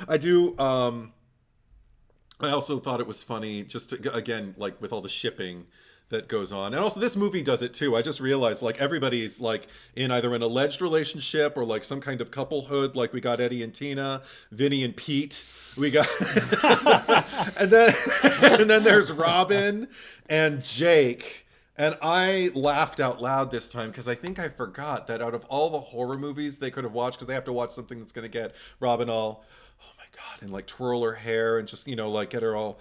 I do. I also thought it was funny, just to, again, like with all the shipping that goes on. And also this movie does it too. I just realized like everybody's like in either an alleged relationship or like some kind of couplehood. Like we got Eddie and Tina, Vinny and Pete. We got and then there's Robin and Jake. And I laughed out loud this time because I think I forgot that out of all the horror movies they could have watched, because they have to watch something that's going to get Robin all, oh my God, and like twirl her hair and just, like get her all,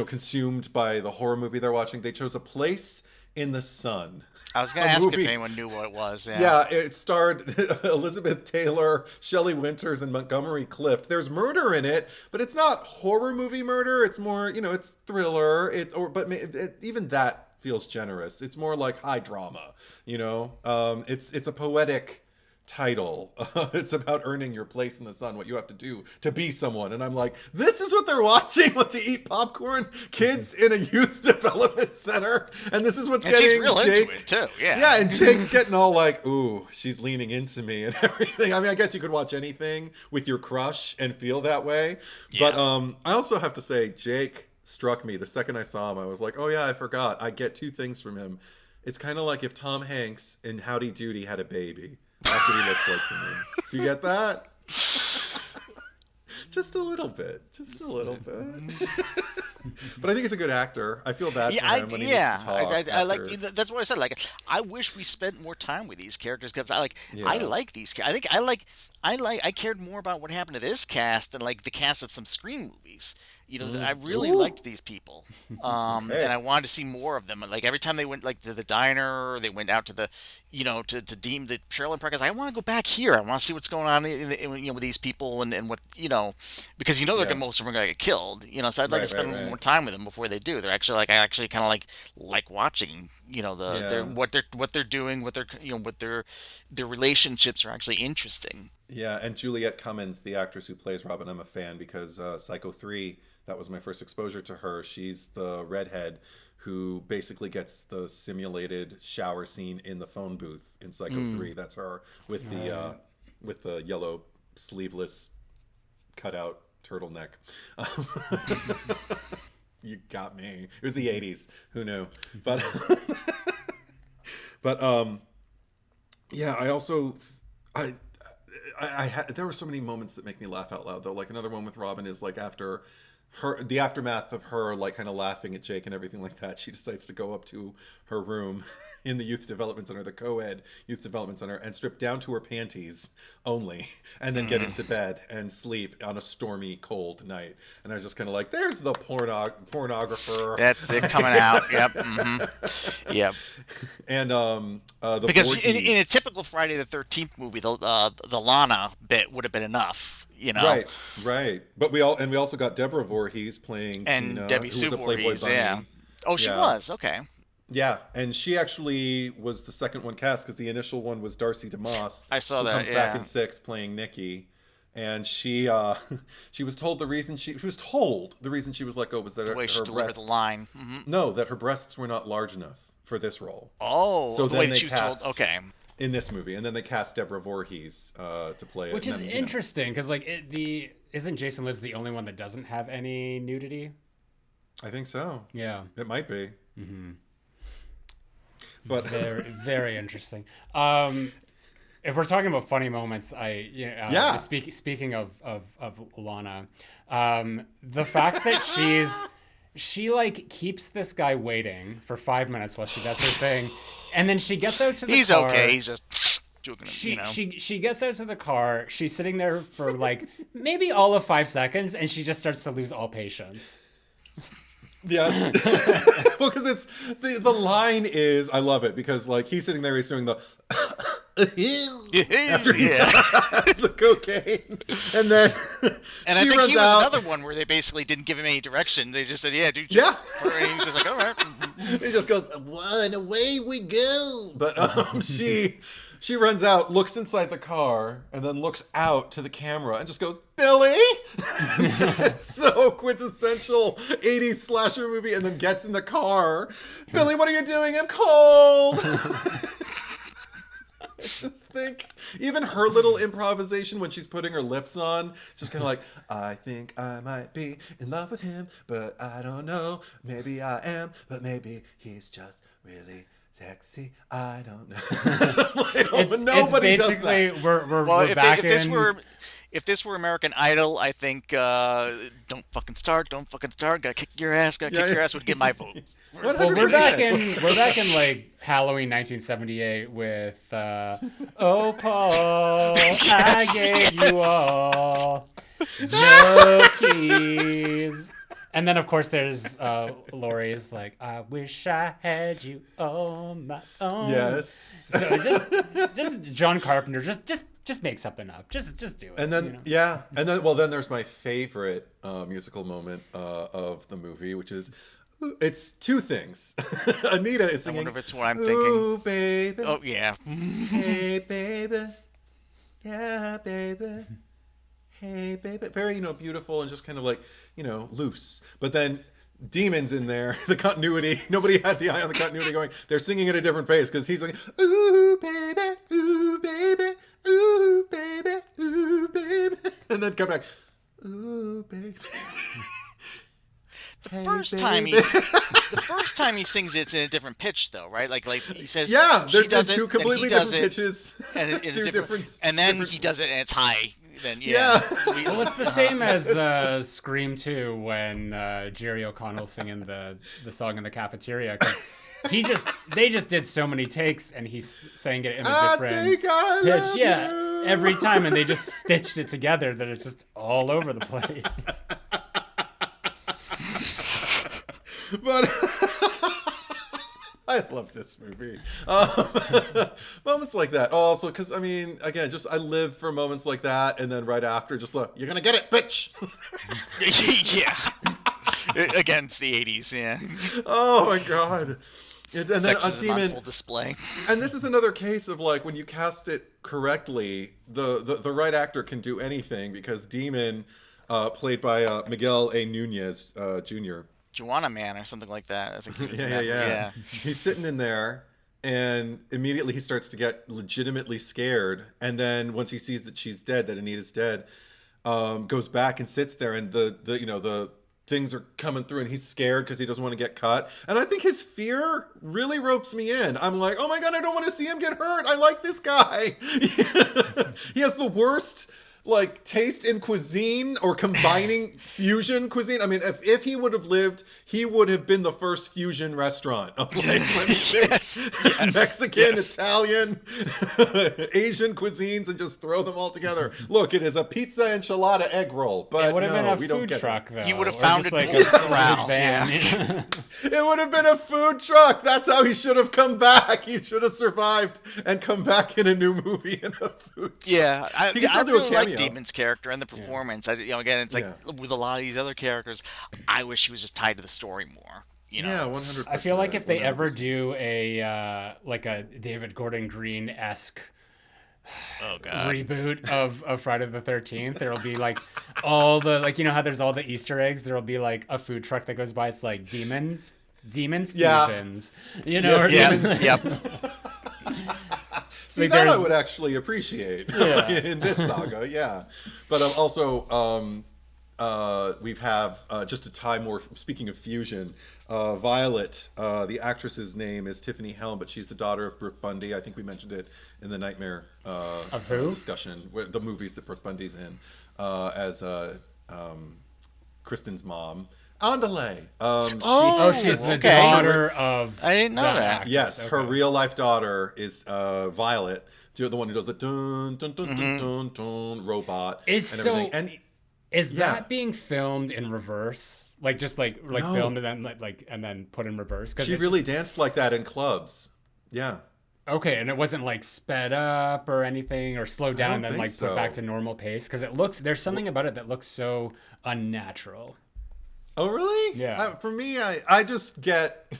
consumed by the horror movie they're watching. They chose A Place in the Sun. I was going to ask if anyone knew what it was. Yeah, it starred Elizabeth Taylor, Shelley Winters, and Montgomery Clift. There's murder in it, but it's not horror movie murder. It's more, it's thriller. Even that feels generous. It's more like high drama. It's a poetic title. It's about earning your place in the sun, what you have to do to be someone. And I'm like, this is what they're watching, what to eat popcorn, kids in a youth development center. And this is what's and getting she's real Jake into it too. Yeah, and Jake's getting all like, ooh, she's leaning into me and everything. I mean, I guess you could watch anything with your crush and feel that way. Yeah. But I also have to say, Jake struck me the second I saw him. I was like, oh yeah, I forgot. I get two things from him. It's kind of like if Tom Hanks in Howdy Doody had a baby. That's what he looks like to me. Do you get that? Just a little bit. Just a little bit. But I think he's a good actor. I feel bad for him when he needs to talk. I like. That's what I said. Like, I wish we spent more time with these characters because I like these. I think I cared more about what happened to this cast than like the cast of some Scream movies. I really liked these people, and I wanted to see more of them. Like every time they went like to the diner, or they went out to the, to deem the Sherilyn Park. I want to go back here. I want to see what's going on, with these people and what because they're gonna, most of them are gonna get killed. So I'd like to spend a little more time with them before they do. They're actually I actually kind of like watching. Their what they're doing, what their relationships are actually interesting. Yeah, and Juliette Cummins, the actress who plays Robin, I'm a fan because Psycho 3. That was my first exposure to her. She's the redhead who basically gets the simulated shower scene in the phone booth in Psycho 3. That's her with the yellow sleeveless cutout turtleneck. You got me. It was the 80s. Who knew? But yeah, I also I had, there were so many moments that make me laugh out loud though. Like another one with Robin is like after the aftermath of her like kind of laughing at Jake and everything like that, she decides to go up to her room in the youth development center, the co-ed youth development center, and strip down to her panties only, and then get into bed and sleep on a stormy cold night. And I was just kind of like, there's the pornographer. That's it coming out. Yep. Mm-hmm. Yep. And the because in a typical Friday the 13th movie, the Lana bit would have been enough. Right. But we also got Deborah Voorhees playing and Tina, Debbie Sue Voorhees. Yeah. Oh, she was okay. Yeah, and she actually was the second one cast because the initial one was Darcy DeMoss. I saw that. Comes back in 6 playing Nikki, and she was told the reason she was let go was that the way she delivered the line. Mm-hmm. No, that her breasts were not large enough for this role. Oh, so the way that she was told. Okay. In this movie, and then they cast Deborah Voorhees to play it, which is interesting because isn't Jason Lives the only one that doesn't have any nudity? I think so. Yeah, it might be. Mm-hmm. But very, very interesting. If we're talking about funny moments, speaking of Lana, the fact that she like keeps this guy waiting for 5 minutes while she does her thing, and then she gets out to the car. He's okay. He's just joking. She gets out to the car. She's sitting there for like maybe all of 5 seconds, and she just starts to lose all patience. Yes. Well, because it's the line is, I love it because like he's sitting there, he's doing the after he has the cocaine, and then I think he was another one where they basically didn't give him any direction. They just said, "Yeah, dude." And he was just like, "All right." He just goes, "One away we go." But She runs out, looks inside the car, and then looks out to the camera and just goes, Billy! It's so quintessential 80s slasher movie, and then gets in the car. Billy, what are you doing? I'm cold! I just think, even her little improvisation when she's putting her lips on, just kind of like, I think I might be in love with him, but I don't know. Maybe I am, but maybe he's just really sexy. I don't know. It's basically we're back in. If this were American Idol, I think don't fucking start, gotta kick your ass would get my vote. Well, we're back in like Halloween 1978 with Oh Paul, I gave you all no keys. And then, of course, there's Laurie's like, I wish I had you on my own. Yes. So just John Carpenter, just make something up. Just do it. And then, you know? yeah. And then, well, then there's my favorite musical moment of the movie, which is, it's two things. Anita is singing. I wonder if it's what I'm thinking. Ooh, baby. Oh, yeah. Hey, baby. Yeah, baby. Hey, baby. Very, beautiful and just kind of like, loose. But then Demon's in there. The continuity. Nobody had the eye on the continuity going. They're singing at a different pace because he's like, ooh, baby, ooh, baby, ooh, baby, ooh, baby. And then come back, ooh, baby. The first time he sings it's in a different pitch though, right? Like he says, yeah, she there's does two it, completely and he does different it, pitches, and it is two different, and then he does it and it's high. Then yeah. Well, it's the same as Scream 2 when Jerry O'Connell's singing the song in the cafeteria. 'Cause they just did so many takes and he's saying it in a different pitch. Yeah, every time, and they just stitched it together that it's just all over the place. But I love this movie. Moments like that. Also, because, again, just I live for moments like that. And then right after, just look, you're going to get it, bitch. Yeah. Against the 80s, yeah. Oh, my God. And then Sexism on full display. And this is another case of, like, when you cast it correctly, the right actor can do anything because Demon, played by Miguel A. Nunez, Jr., Joanna Man or something like that. I think he was yeah. He's sitting in there, and immediately he starts to get legitimately scared. And then once he sees that she's dead, that Anita's dead, goes back and sits there, and the things are coming through, and he's scared because he doesn't want to get cut. And I think his fear really ropes me in. I'm like, oh my God, I don't want to see him get hurt. I like this guy. He has the worst taste in cuisine or combining fusion cuisine. If he would have lived, he would have been the first fusion restaurant of yes. Mexican, yes. Italian, Asian cuisines, and just throw them all together. Look, it is a pizza enchilada egg roll, but it would have been a we don't food get truck, though. He would have Or founded just a corral. van. It would have been a food truck. That's how he should have come back. He should have survived and come back in a new movie in a food truck. Yeah, I really like Demon's character and the performance. Yeah. Again, it's like with a lot of these other characters, I wish he was just tied to the story more. Yeah, 100%. I feel like if they 100%. ever do a David Gordon Green-esque reboot of Friday the 13th, there'll be all the how there's all the Easter eggs. There'll be a food truck that goes by. It's like Demons Fusions. Or Demons. Yep. See, that I would actually appreciate in this saga, yeah. But also, we have, just to tie more, speaking of fusion, Violet, the actress's name is Tiffany Helm, but she's the daughter of Brooke Bundy. I think we mentioned it in the Nightmare of who? Discussion, the movies that Brooke Bundy's in, as Kristen's mom. Andale. She's the daughter of. I didn't know that. Actress. Yes, her real life daughter is Violet, the one who does the dun dun dun dun dun dun robot and everything. And is that being filmed in reverse? No. Filmed and then put in reverse? She really danced like that in clubs. Yeah. Okay, and it wasn't sped up or anything or slowed down and then put back to normal pace because there's something about it that looks so unnatural. Oh, really? Yeah. For me, I just get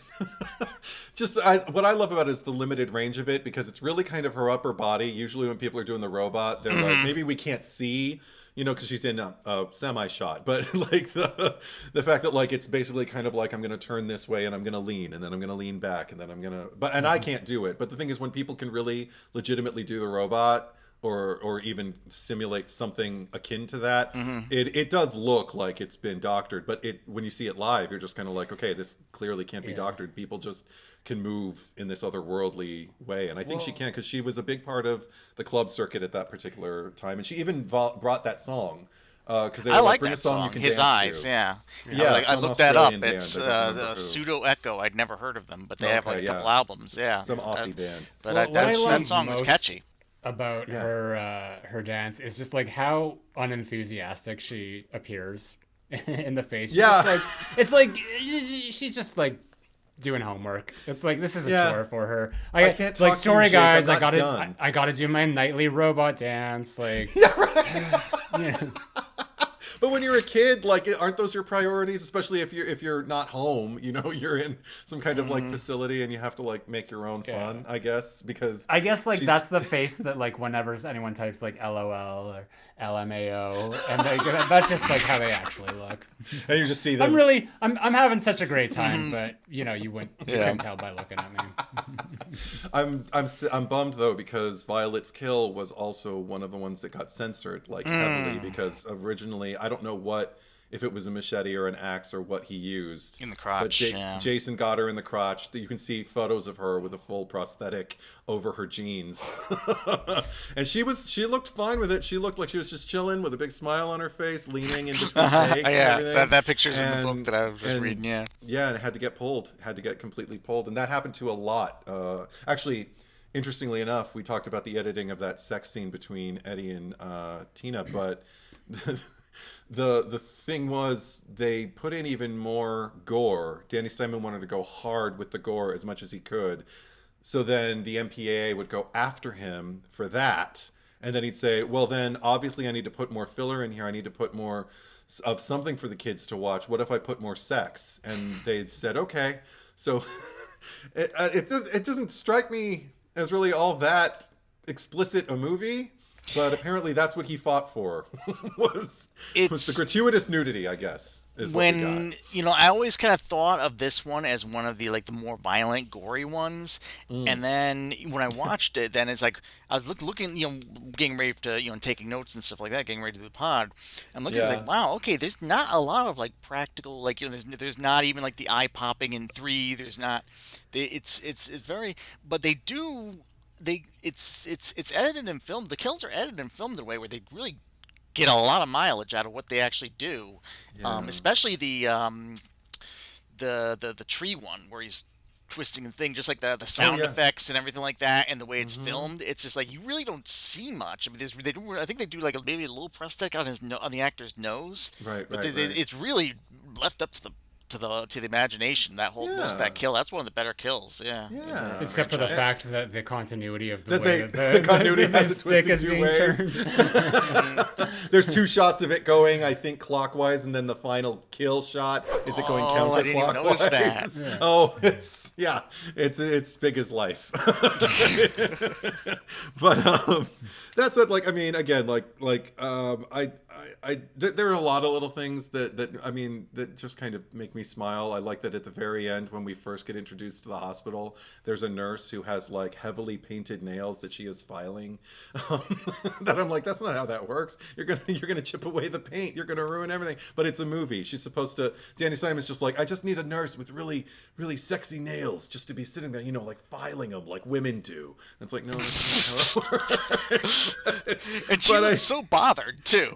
what I love about it is the limited range of it, because it's really kind of her upper body. Usually when people are doing the robot, they're like, maybe we can't see, because she's in a semi shot, but like the fact that like it's basically kind of like, I'm going to turn this way and I'm going to lean and then I'm going to lean back and then I'm going to, and I can't do it. But the thing is, when people can really legitimately do the robot, or even simulate something akin to that, it does look like it's been doctored. But when you see it live, you're just kind of like, okay, this clearly can't be doctored. People just can move in this otherworldly way. And I think she can, because she was a big part of the club circuit at that particular time. And she even brought that song. Because I like bring that a song song, you can His dance Eyes, to. yeah. I some looked that up. Australian band, It's I don't remember who. Pseudo Echo. I'd never heard of them, but they have like a Okay, couple albums, yeah. Some Aussie band. But Well, what I that love song was most catchy. about her dance is just like how unenthusiastic she appears in the face. It's like she's just like doing homework. It's like, this is a chore for her. I can't talk like, to sorry you, Jake, guys, I'm not done. I gotta do my nightly robot dance. Like, But when you're a kid, like, aren't those your priorities? Especially if you're not home, you're in some kind of like facility and you have to like make your own fun, I guess, because I guess like that's the face that like whenever anyone types like LOL or LMAO, and that's just like how they actually look. And you just see them. I'm having such a great time, but you couldn't tell by looking at me. I'm bummed though, because Violet's kill was also one of the ones that got censored like heavily, because originally I don't know if it was a machete or an axe or what he used In the crotch, but Jason got her in the crotch. You can see photos of her with a full prosthetic over her jeans. And she looked fine with it. She looked like she was just chilling with a big smile on her face, leaning in between takes. That picture's in the book that I was just reading. And it had to get pulled, completely pulled, and that happened to a lot. Actually, interestingly enough, we talked about the editing of that sex scene between Eddie and Tina, but the thing was, they put in even more gore. Danny Steinman wanted to go hard with the gore as much as he could. So then the MPAA would go after him for that. And then he'd say, well, then obviously I need to put more filler in here. I need to put more of something for the kids to watch. What if I put more sex? And they said, okay. So it doesn't strike me as really all that explicit a movie. But apparently that's what he fought for, was the gratuitous nudity, I guess. Is when I always kind of thought of this one as one of the the more violent, gory ones, and then when I watched it, then it's like I was looking, getting ready to taking notes and stuff like that, getting ready to do the pod. I'm looking, it's like, wow, okay, there's not a lot of practical, there's not even the eye popping in 3. There's not, it's very, but they do. It's edited and filmed. The kills are edited and filmed in a way where they really get a lot of mileage out of what they actually do. Especially the tree one where he's twisting and thing, just like the sound effects and everything like that, and the way it's filmed. It's just like you really don't see much. I mean, I think they do maybe a little prosthetic on the actor's nose. Right. It's really left up to the imagination. That whole most of that kill, that's one of the better kills. Except for the fact that the continuity of the the continuity has it stick is twisted 2 being ways. turned. There's 2 shots of it going, I think, clockwise, and then the final kill shot is it going counterclockwise. I didn't even notice that. Yeah. Oh, it's big as life. But that's it. Like, I mean, again, there are a lot of little things that just kind of make me smile. I like that at the very end, when we first get introduced to the hospital, there's a nurse who has heavily painted nails that she is filing. That I'm like, that's not how that works. You're gonna chip away the paint. You're gonna ruin everything. But it's a movie. She's supposed to. Danny Simon's just like, I just need a nurse with really, really sexy nails just to be sitting there, filing them like women do. And it's like, no, that's not how it works. And she was so bothered too.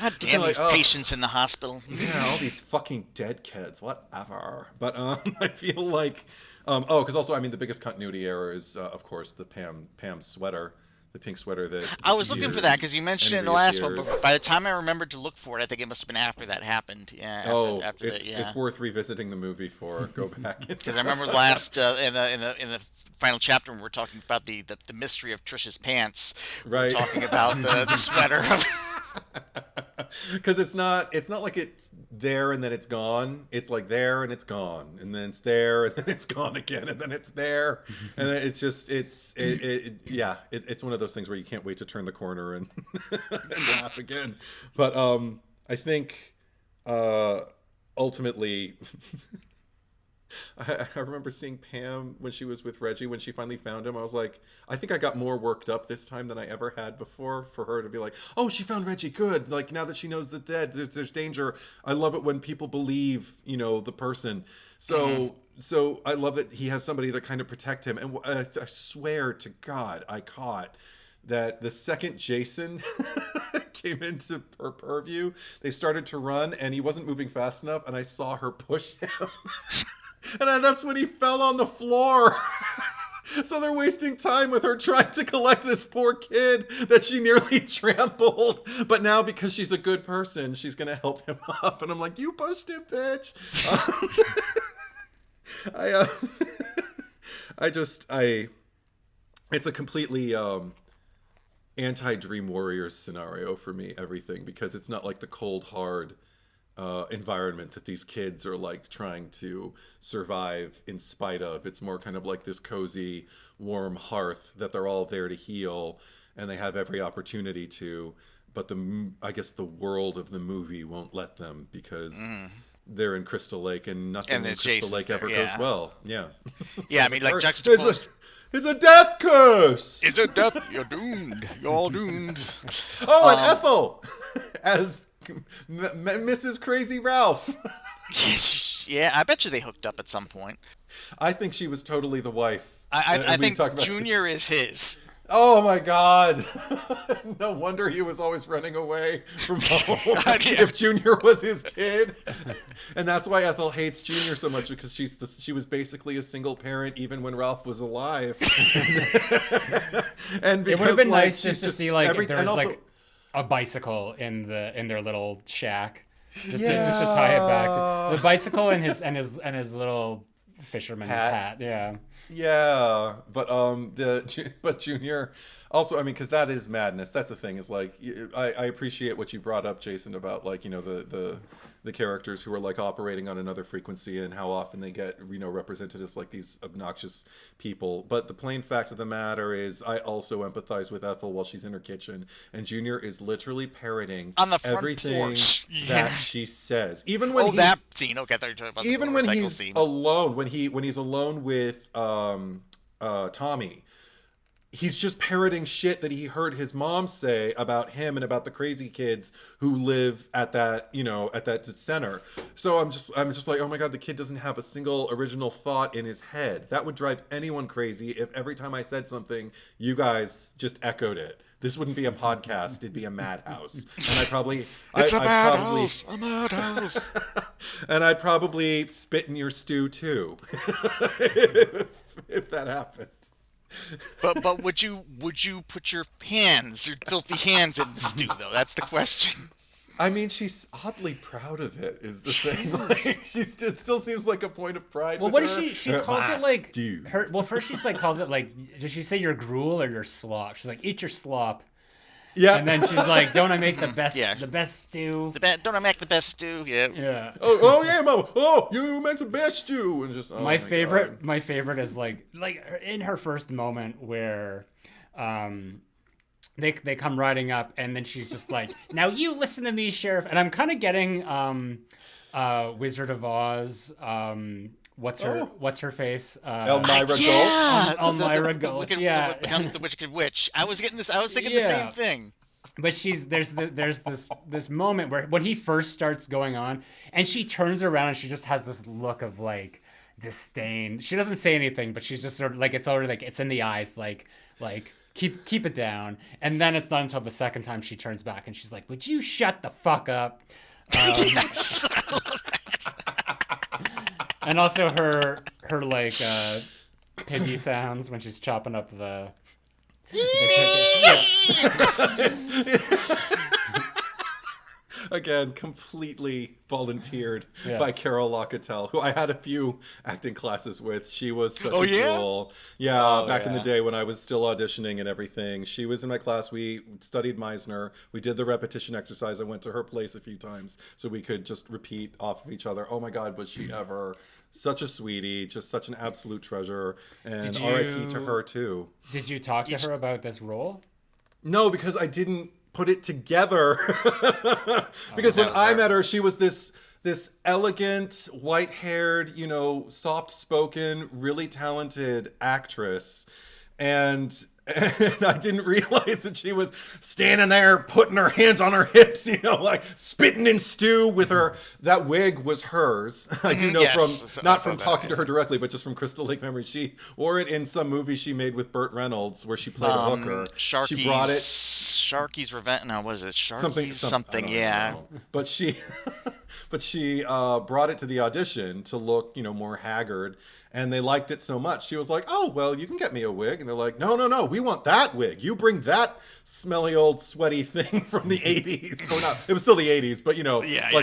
God damn these patients in the hospital. Yeah, all these fucking dead kids, whatever. But I feel like, because also, I mean, the biggest continuity error is, of course, the Pam sweater, the pink sweater that I was looking for that because you mentioned it in the last one, but by the time I remembered to look for it, I think it must have been after that happened. Yeah. It's worth revisiting the movie for. Go back because I remember last in the final chapter when we were talking about the mystery of Trish's pants. Right. We were talking about the sweater. Because it's not like it's there and then it's gone. It's like there and it's gone, and then it's there and then it's gone again, and then it's there, and then it's just it's one of those things where you can't wait to turn the corner and, and laugh again. But I think ultimately. I remember seeing Pam when she was with Reggie, when she finally found him. I was like, I think I got more worked up this time than I ever had before for her to be like, oh, she found Reggie, good. Like, now that she knows the dead, there's danger. I love it when people believe, the person. So I love that he has somebody to kind of protect him. And I swear to God, I caught that the second Jason came into her purview, they started to run and he wasn't moving fast enough, and I saw her push him. And that's when he fell on the floor. So they're wasting time with her trying to collect this poor kid that she nearly trampled. But now, because she's a good person, she's going to help him up. And I'm like, you pushed him, bitch. It's a completely anti-Dream Warriors scenario for me, everything, because it's not like the cold, hard environment that these kids are like trying to survive in spite of. It's more kind of like this cozy, warm hearth that they're all there to heal, and they have every opportunity to, but I guess the world of the movie won't let them, because they're in Crystal Lake, and nothing in Crystal Jason's Lake ever there, goes well. Yeah. Yeah, I mean, like, juxtaposed. It's a death curse! It's a death. You're doomed. You're all doomed. Oh, and Ethel as Mrs. Crazy Ralph. Yeah, I bet you they hooked up at some point. I think she was totally the wife. I think Junior is his. Oh my God. No wonder he was always running away from home. God, yeah. If Junior was his kid. And that's why Ethel hates Junior so much, because she was basically a single parent even when Ralph was alive. And because, it would have been like, nice just to see like if there was also, like a bicycle in their little shack. Just to tie it back to the bicycle and his little fisherman's hat. Yeah. Yeah, but Junior also, I mean, because that is madness. That's the thing, is like, I appreciate what you brought up, Jason, about like, the characters who are like operating on another frequency and how often they get, represented as like these obnoxious people. But the plain fact of the matter is, I also empathize with Ethel while she's in her kitchen, and Junior is literally parroting on the front everything porch. that she says. Even when that scene. Okay, I thought you were talking about even the when motorcycle he's scene. alone, when he's alone with Tommy. He's just parroting shit that he heard his mom say about him and about the crazy kids who live at that, at that center. So I'm just like, oh my God, the kid doesn't have a single original thought in his head. That would drive anyone crazy if every time I said something, you guys just echoed it. This wouldn't be a podcast. It'd be a madhouse. And It's a madhouse. And I'd probably spit in your stew too. if that happened. But would you put your filthy hands in the stew though? That's the question. I mean, she's oddly proud of it, is the thing. Like, it still seems like a point of pride. Well, with what her. is she calls it like stew. her? Well, first she's like calls it like. Does she say your gruel or your slop? She's like, eat your slop. Yeah. And then she's like, don't I make the best Yeah. the best stew? Don't I make the best stew? Yeah. Yeah. Oh yeah, Mama. Oh, you make the best stew. And just my favorite is like in her first moment where they come riding up, and then she's just like, now you listen to me, Sheriff. And I'm kind of getting Wizard of Oz, what's her face? Elmira Gulch. Yeah. Elmira Gulch. Yeah. Becomes the wicked witch. I was thinking the same thing. But there's this moment where when he first starts going on, and she turns around and she just has this look of like disdain. She doesn't say anything, but she's just sort of like, it's already like, it's in the eyes, like keep it down. And then it's not until the second time she turns back and she's like, would you shut the fuck up? Yes. And also her like piggy sounds when she's chopping up the chicken. Again, completely volunteered Yeah. by Carol Locatell, who I had a few acting classes with. She was such Oh, a yeah? jewel. Yeah, back in the yeah. day when I was still auditioning and everything. She was in my class. We studied Meisner. We did the repetition exercise. I went to her place a few times so we could just repeat off of each other. Oh my God, was she ever such a sweetie, just such an absolute treasure. And RIP to her too. Did you talk to her about this role? No, because I didn't put it together. Because when that was I her. met her, she was this elegant, white-haired, soft-spoken, really talented actress. And I didn't realize that she was standing there putting her hands on her hips, like spitting in stew with her. That wig was hers. I do know Yes, from, not I saw from that, talking to yeah. her directly, but just from Crystal Lake memory. She wore it in some movie she made with Burt Reynolds where she played a hooker. Sharky's, She brought it. Sharky's Revenge. No, what is it? Sharky's Something, I don't yeah. know. But she brought it to the audition to look, more haggard. And they liked it so much. She was like, "Oh, well, you can get me a wig." And they're like, No, we want that wig. You bring that smelly old sweaty thing from the 80s. Or not, it was still the 80s, but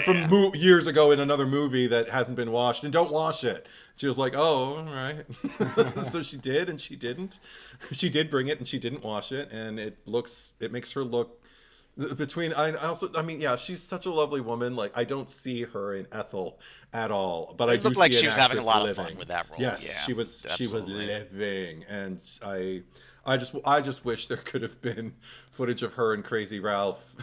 from years ago in another movie that hasn't been washed, and don't wash it. She was like, "Oh, all right." So she did, and she didn't. She did bring it, and she didn't wash it, and it makes her look she's such a lovely woman. Like, I don't see her in Ethel at all, but I do looked see like an she was having a actress lot of living. fun with that role. Yes, Yeah, she was absolutely. living, and I just wish there could have been footage of her and Crazy Ralph.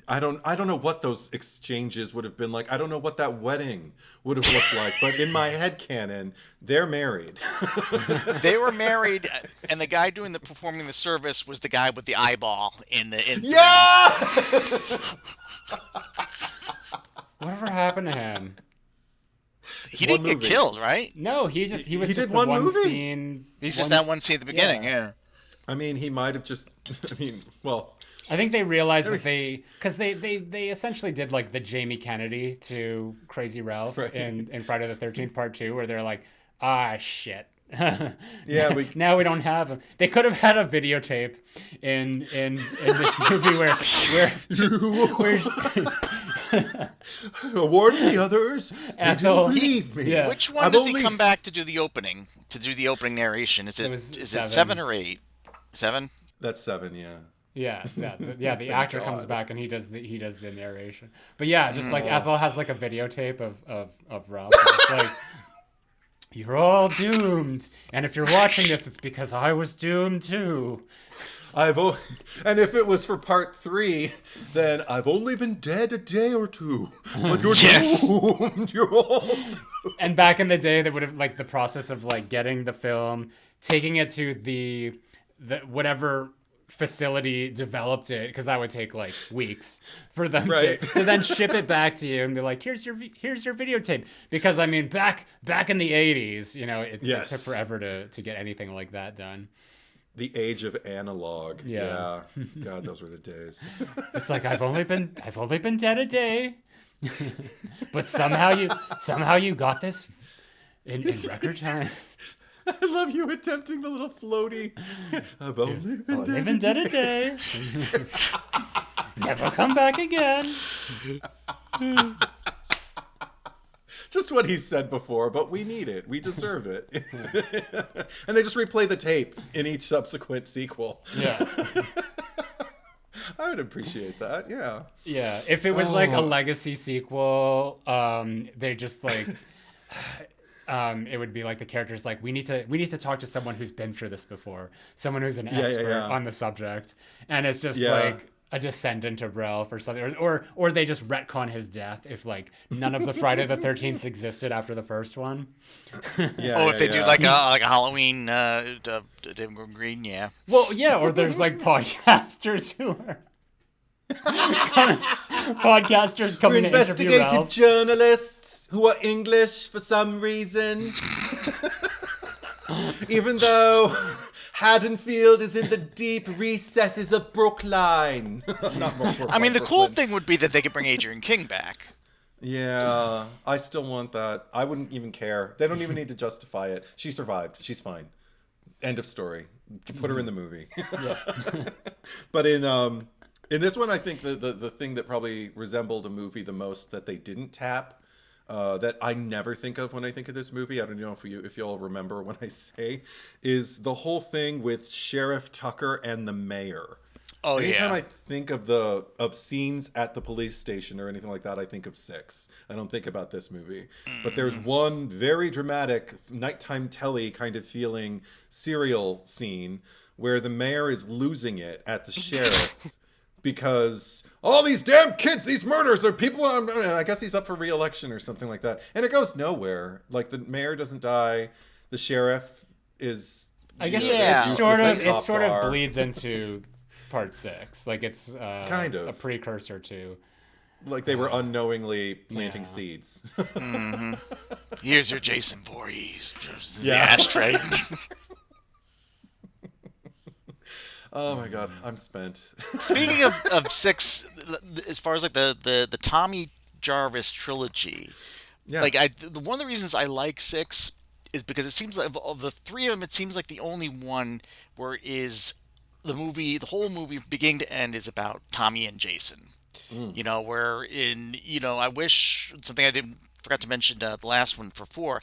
I don't know what those exchanges would have been like. I don't know what that wedding would have looked like, but in my head canon, they're married. They were married, and the guy performing the service was the guy with the eyeball in Yeah! Whatever happened to him? He didn't get killed, right? No, he was He just did the one one movie? scene. He's just that one scene at the beginning, yeah. I mean, he might have just. I think they realized that because they essentially did like the Jamie Kennedy to Crazy Ralph in Friday the 13th Part 2, where they're like, shit. Yeah, now we don't have him. They could have had a videotape in this movie where warn the others. They Ethel- didn't believe me. Yeah. Which one does he come back to do the opening narration? Is it seven. 7 or 8? 7? That's 7, yeah. Yeah. The actor comes back and he does the narration. But yeah, just like Ethel has like a videotape of Ralph. It's like, you're all doomed, and if you're watching this, it's because I was doomed too. And if it was for Part 3, then I've only been dead a day or two. But you're doomed. You're all doomed. And back in the day, they would have like the process of like getting the film, taking it to the whatever facility developed it, because that would take like weeks for them to then ship it back to you and be like, here's your videotape. Because I mean, back in the 80s, it took forever to get anything like that done. The age of analog. Yeah. God, those were the days. It's like I've only been dead a day, but somehow you got this in record time. I love you attempting the little floaty. I've only been dead a day. Never come back again. Just what he said before, but we need it. We deserve it. And they just replay the tape in each subsequent sequel. Yeah. I would appreciate that, yeah. Yeah, if it was like a legacy sequel, they just like... it would be like the characters like, we need to talk to someone who's been through this before, someone who's an expert on the subject, and it's just like a descendant of Ralph or something, or they just retcon his death if like none of the Friday the 13th existed after the first one. If they do like a Halloween David Gordon Green, yeah. Well, yeah, or there's like podcasters who are podcasters coming to interview investigative Ralph. journalists who are English for some reason. Even though Haddonfield is in the deep recesses of Brookline. I mean, the cool thing would be that they could bring Adrian King back. Yeah, I still want that. I wouldn't even care. They don't even need to justify it. She survived. She's fine. End of story. Put her in the movie. Yeah. But in In this one, I think the thing that probably resembled a movie the most that they didn't tap, that I never think of when I think of this movie, I don't know if y'all remember when I say, is the whole thing with Sheriff Tucker and the mayor. Oh, Anytime yeah. I think of scenes at the police station or anything like that, I think of Six. I don't think about this movie. But there's one very dramatic nighttime telly kind of feeling serial scene where the mayor is losing it at the sheriff because all these damn kids, these murders are people. And I guess he's up for re-election or something like that. And it goes nowhere. Like the mayor doesn't die. The sheriff is. I guess Yeah. it sort of bleeds into part 6. Like it's Kind of a precursor to. like they were unknowingly planting seeds. Here's your Jason Voorhees. The Yeah. ashtray. Oh my god, I'm spent. Speaking of 6, as far as like the Tommy Jarvis trilogy, Yeah. like one of the reasons I like 6 is because it seems like of the 3 of them, it seems like the only one where the whole movie beginning to end is about Tommy and Jason. You know, I wish something I forgot to mention the last one for 4.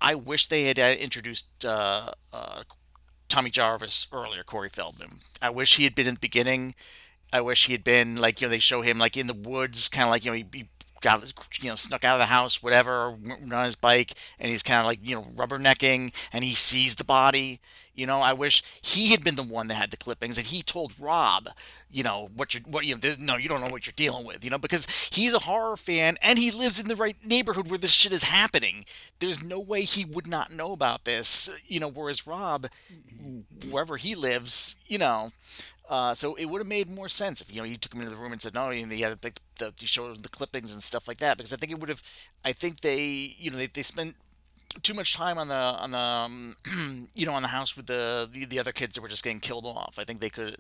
I wish they had introduced Tommy Jarvis earlier, Corey Feldman. I wish he had been in the beginning. I wish he had been like, they show him like in the woods, kind of like, he got, snuck out of the house, whatever, on his bike, and he's kind of like, rubbernecking, and he sees the body. I wish he had been the one that had the clippings, and he told Rob, you don't know what you're dealing with, because he's a horror fan, and he lives in the right neighborhood where this shit is happening. There's no way he would not know about this, whereas Rob, wherever he lives, so it would have made more sense if he took him into the room and said no, and he had to show the clippings and stuff like that, because I think it would have. I think they they spent too much time on the on the house with the other kids that were just getting killed off. I think they could.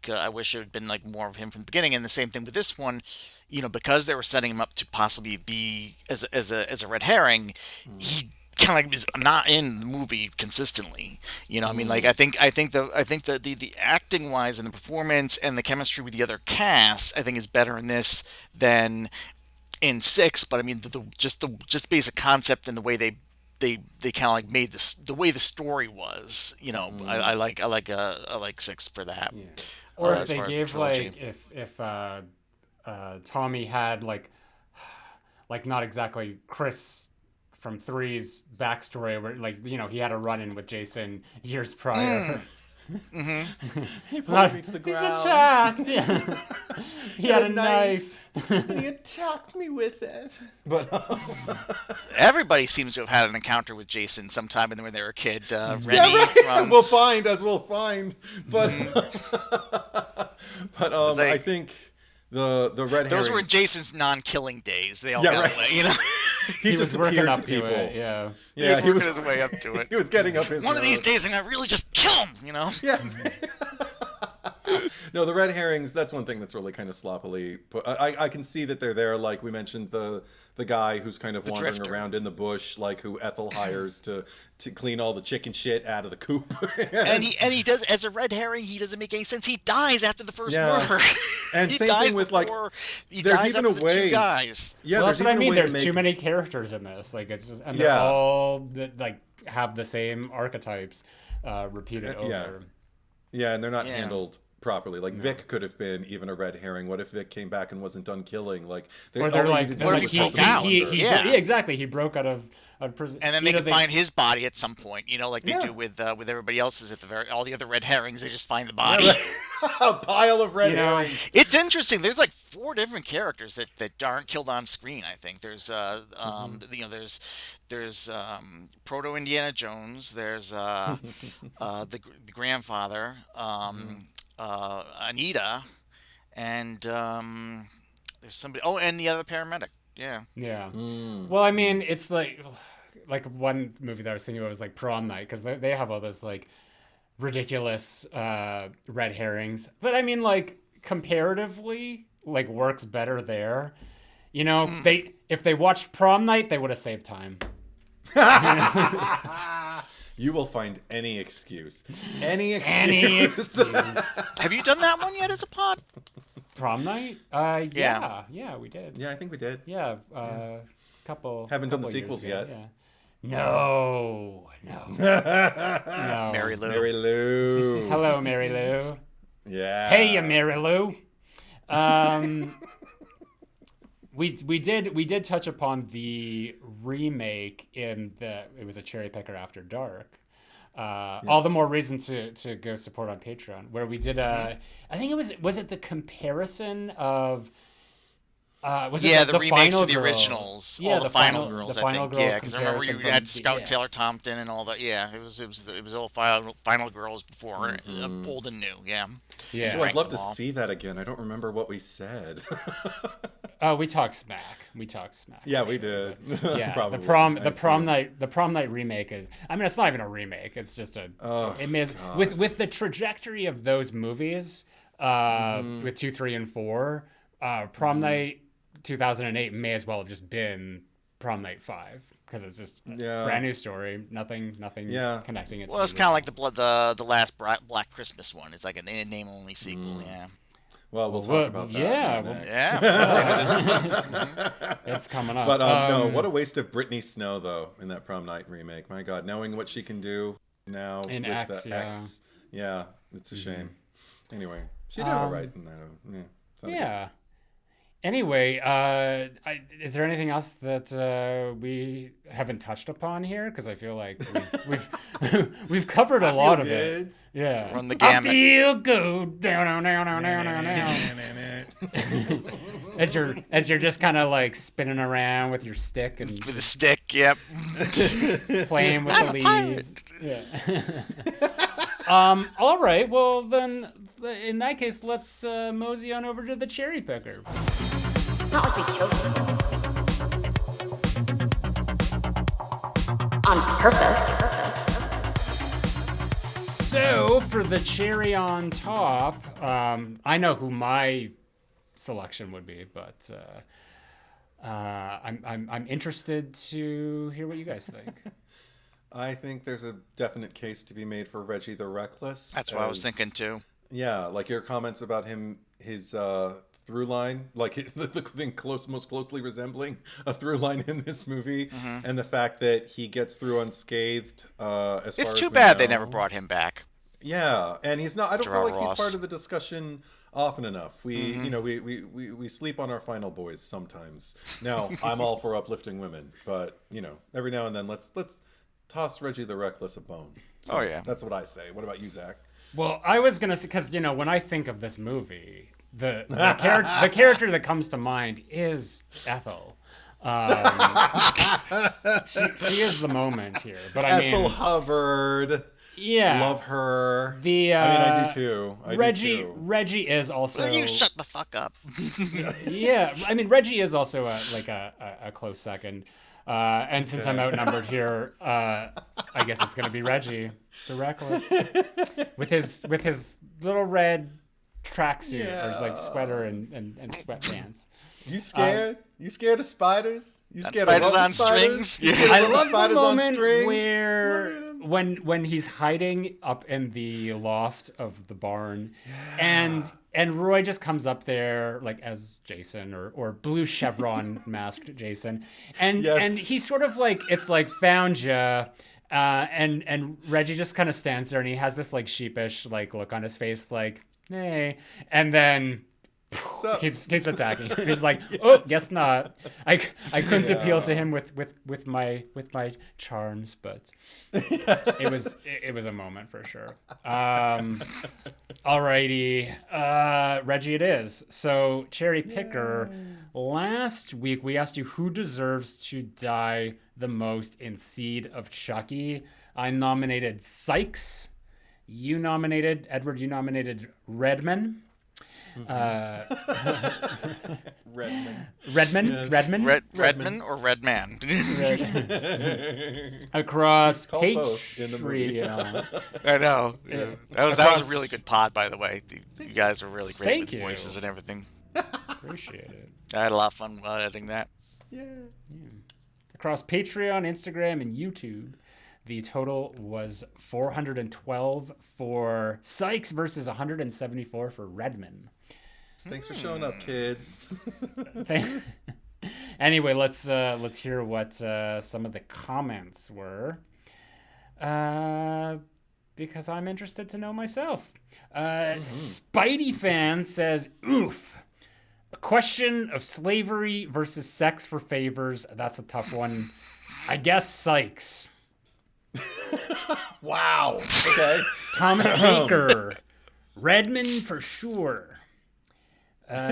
I wish it had been like more of him from the beginning. And the same thing with this one, because they were setting him up to possibly be as a red herring. He kind of is not in the movie consistently. I mean, like I think the acting wise and the performance and the chemistry with the other cast, I think is better in this than in 6. But I mean, just basic concept and the way they kind of like made this, the way the story was, I like 6 for that. Yeah. Or if as they far as the gave trilogy. if Tommy had like not exactly Chris from 3's backstory where he had a run-in with Jason years prior. He pulled me to the ground. He's attacked. Yeah. he had a knife. And he attacked me with it. But Everybody seems to have had an encounter with Jason sometime when they were a kid. Rennie from we'll find. But I think the red herrings. those were in Jason's non-killing days. They all Yeah, got right. away, He was just working appeared up to to people. it. Yeah. Yeah, he was working his way up to it. He was getting up his. One of these days, I'm gonna really just kill him. Yeah. No, the red herrings, that's one thing that's really kind of sloppily put. I can see that they're there, like we mentioned, the guy who's kind of wandering drifter. around in the bush, like who Ethel hires to clean all the chicken shit out of the coop. And he does, as a red herring, he doesn't make any sense. He dies after the first murder. And he same dies thing with he there's dies even after a the way. 2 guys. Yeah, Well, that's what I mean. There's make, too many characters in this. Like it's just, and they're all that have the same archetypes repeated over. Yeah, and they're not handled properly. Like Vic could have been even a red herring. What if Vic came back and wasn't done killing? Like Or they're like, What if he broke out? yeah, exactly. He broke out of prison, And then they can find his body at some point, like they Yeah. do with everybody else's at all the other red herrings. They just find the body. a pile of red herrings. It's interesting. There's like 4 different characters that aren't killed on screen. I think there's there's Proto Indiana Jones. There's the grandfather, Anita, and there's somebody. Oh, and the other paramedic. Yeah. Yeah. Well, I mean, it's like one movie that I was thinking about was like Prom Night, because they have all those like ridiculous red herrings. But I mean, like comparatively, like works better there. If they watched Prom Night, they would have saved time. You will find any excuse. Any excuse. Have you done that one yet as a pod? Prom night? Yeah. Yeah, we did. Yeah, I think we did. Yeah, couple. Haven't done the couple years sequels ago, yet. Yeah. No. No. Mary Lou. Mary Lou. Hello, Mary Lou. Yeah. Hey, you Mary Lou. We did touch upon the remake in it was a Cherry Picker After Dark. All the more reason to go support on Patreon, where we did I think it was it the comparison of the remakes Final to the Girl? originals, Yeah, all the final girls, the I Final think. Girl Yeah, because I remember you comparison had from Scout Taylor Compton and all that. Yeah, it was all final girls before, old and new. Yeah. Yeah. Oh, I'd love them to all. see that again. I don't remember what we said. Oh, we talked smack. Yeah, for we sure. did. But, yeah, Probably. the prom night remake is. I mean, it's not even a remake. It's just a. It may, with the trajectory of those movies, with 2, 3, and 4, prom night 2008 may as well have just been prom night 5 because it's just a brand new story. Nothing. Connecting it. Well, it's kind of like the last Black Christmas one. It's like a name only sequel. Yeah. Well, we'll talk about that. Yeah. It's coming up. But no, what a waste of Brittany Snow though in that prom night remake. My God, knowing what she can do now In with X, the yeah. X, yeah, it's a shame. Anyway, she did all right in that. Yeah. Anyway, is there anything else that we haven't touched upon here? Because I feel like we've covered a lot of it. Yeah. Run the gamut. I feel good. Down. As you're just kind of like spinning around with your stick and With a stick, yep. playing with the leaves. Yeah. All right. Well, then, in that case, let's mosey on over to the Cherry Picker. It's not like we killed people. On purpose. So, for the cherry on top, I know who my selection would be, but I'm interested to hear what you guys think. I think there's a definite case to be made for Reggie the Reckless. That's what I was thinking too. Yeah, like your comments about his through line, like the thing most closely resembling a through line in this movie, and the fact that he gets through unscathed. It's too bad they never brought him back. Yeah, and he's not. I don't feel Gerard like he's Ross. part of the discussion often enough. We sleep on our final boys sometimes. Now, I'm all for uplifting women, but every now and then let's toss Reggie the Reckless a bone. So Oh, yeah. that's what I say. What about you, Zach? Well, I was gonna say because when I think of this movie, the character that comes to mind is Ethel. She is the moment here, but I mean, Ethel Hubbard. yeah, Love her. I mean, I do too. Reggie is also. Will you shut the fuck up? Yeah, I mean, Reggie is also a close second. And since I'm outnumbered here, I guess it's gonna be Reggie the Reckless with his little red tracksuit or his like sweater and sweatpants. You scared? You scared of spiders? You scared spiders of on spiders? strings? You Yeah. scared I of love the spiders on moment strings? where Love him. when he's hiding up in the loft of the barn, and Roy just comes up there like as Jason or blue chevron masked Jason, and Yes. and he's sort of like it's like found ya. And Reggie just kind of stands there and he has this like sheepish like look on his face like hey, and then up? keeps attacking. He's like, oh, guess not. I couldn't appeal to him with my charms, but it was a moment for sure. Alrighty, Reggie, it is. So Cherry Picker. Last week we asked you who deserves to die the most in Seed of Chucky. I nominated Sykes. You nominated Edward. You nominated Redman. Redman. Redman or Redman? Across called both in the movie. Patreon. I know. Yeah. That was a really good pod, by the way. You guys were really great Thank with you. voices and everything. Appreciate it. I had a lot of fun editing that. Yeah. Across Patreon, Instagram, and YouTube, the total was 412 for Sykes versus 174 for Redman. Thanks for showing up, kids. Anyway, let's hear what some of the comments were. Because I'm interested to know myself. Spidey fan says, "Oof. A question of slavery versus sex for favors. That's a tough one. I guess Sykes." Wow. Okay. Thomas Baker. Redmond for sure.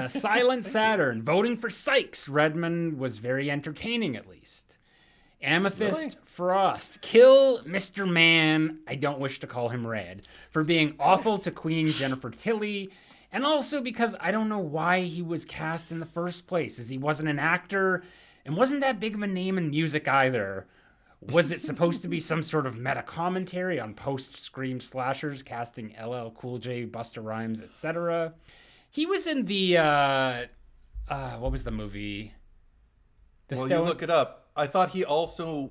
Silent Saturn. Voting for Sykes. Redmond was very entertaining, at least. Amethyst Really? Frost. Kill Mr. Man, I don't wish to call him Red, for being awful to Queen Jennifer Tilly, and also because I don't know why he was cast in the first place, as he wasn't an actor and wasn't that big of a name in music either. Was it supposed to be some sort of meta commentary on post-Scream slashers casting LL Cool J, Busta Rhymes, etc.? He was in the what was the movie? Well, you look it up. I thought he also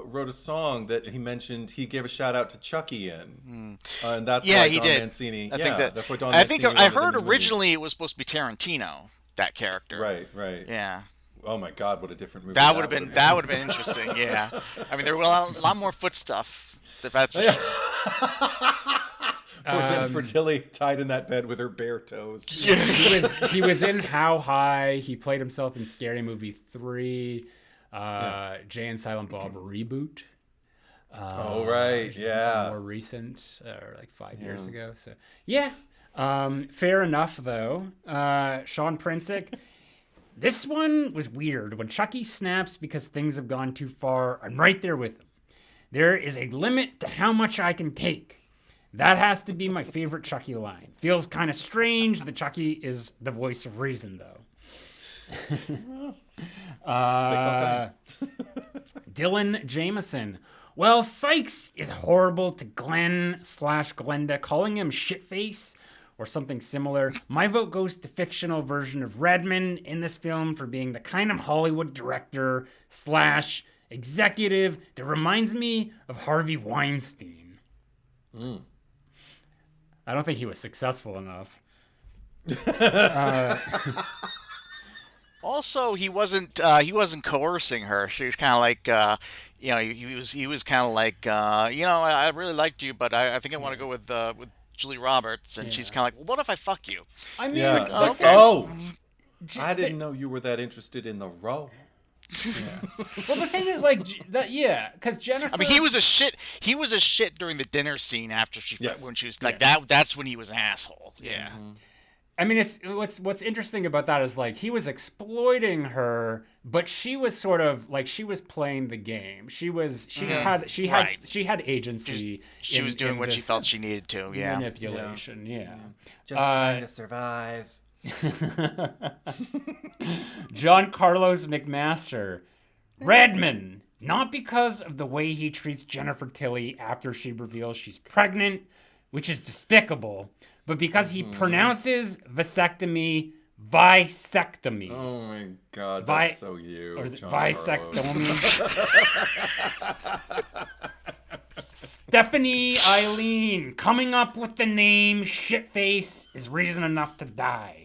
wrote a song that he mentioned. He gave a shout out to Chucky in, and that's why he Don did. Mancini. I think that's why Don I think Mancini I wanted heard the new originally it was supposed to be Tarantino, that character. Right. Yeah. Oh my God, what a different movie That would have been interesting. Yeah. I mean, there were a lot more foot stuff. That's for sure. Poor Jennifer Tilly tied in that bed with her bare toes. He was in How High. He played himself in Scary Movie 3. Jay and Silent Bob reboot. Oh right, yeah. More recent, or like 5 years ago. So yeah, fair enough though. Sean Prinsick. This one was weird. When Chucky snaps because things have gone too far, I'm right there with him. There is a limit to how much I can take. That has to be my favorite Chucky line. Feels kind of strange that Chucky is the voice of reason though. Takes all kinds. Dylan Jameson. Well, Sykes is horrible to Glenn/Glenda, calling him shitface or something similar. My vote goes to fictional version of Redmond in this film for being the kind of Hollywood director / executive that reminds me of Harvey Weinstein. I don't think he was successful enough. Also, he wasn't coercing her. She was kind of like, he was kind of like, I really liked you, but I think I want to go with Julie Roberts, and she's kind of like, well, what if I fuck you? I mean, Yeah. Okay. Oh, I didn't know you were that interested in the role. well, the thing is, like, that, because Jennifer. I mean, he was a shit. He was a shit during the dinner scene after when she was like that. That's when he was an asshole. Yeah. I mean, it's what's interesting about that is like he was exploiting her, but she was sort of like she was playing the game. She had agency. She was doing what she felt she needed to. Yeah. Manipulation. Yeah. Just trying to survive. John Carlos McMaster. Redmond. Not because of the way he treats Jennifer Tilly after she reveals she's pregnant, which is despicable, but because he pronounces vasectomy visectomy. Oh my God, that's so you. Or is it John visectomy? Stephanie Eileen. Coming up with the name shitface is reason enough to die.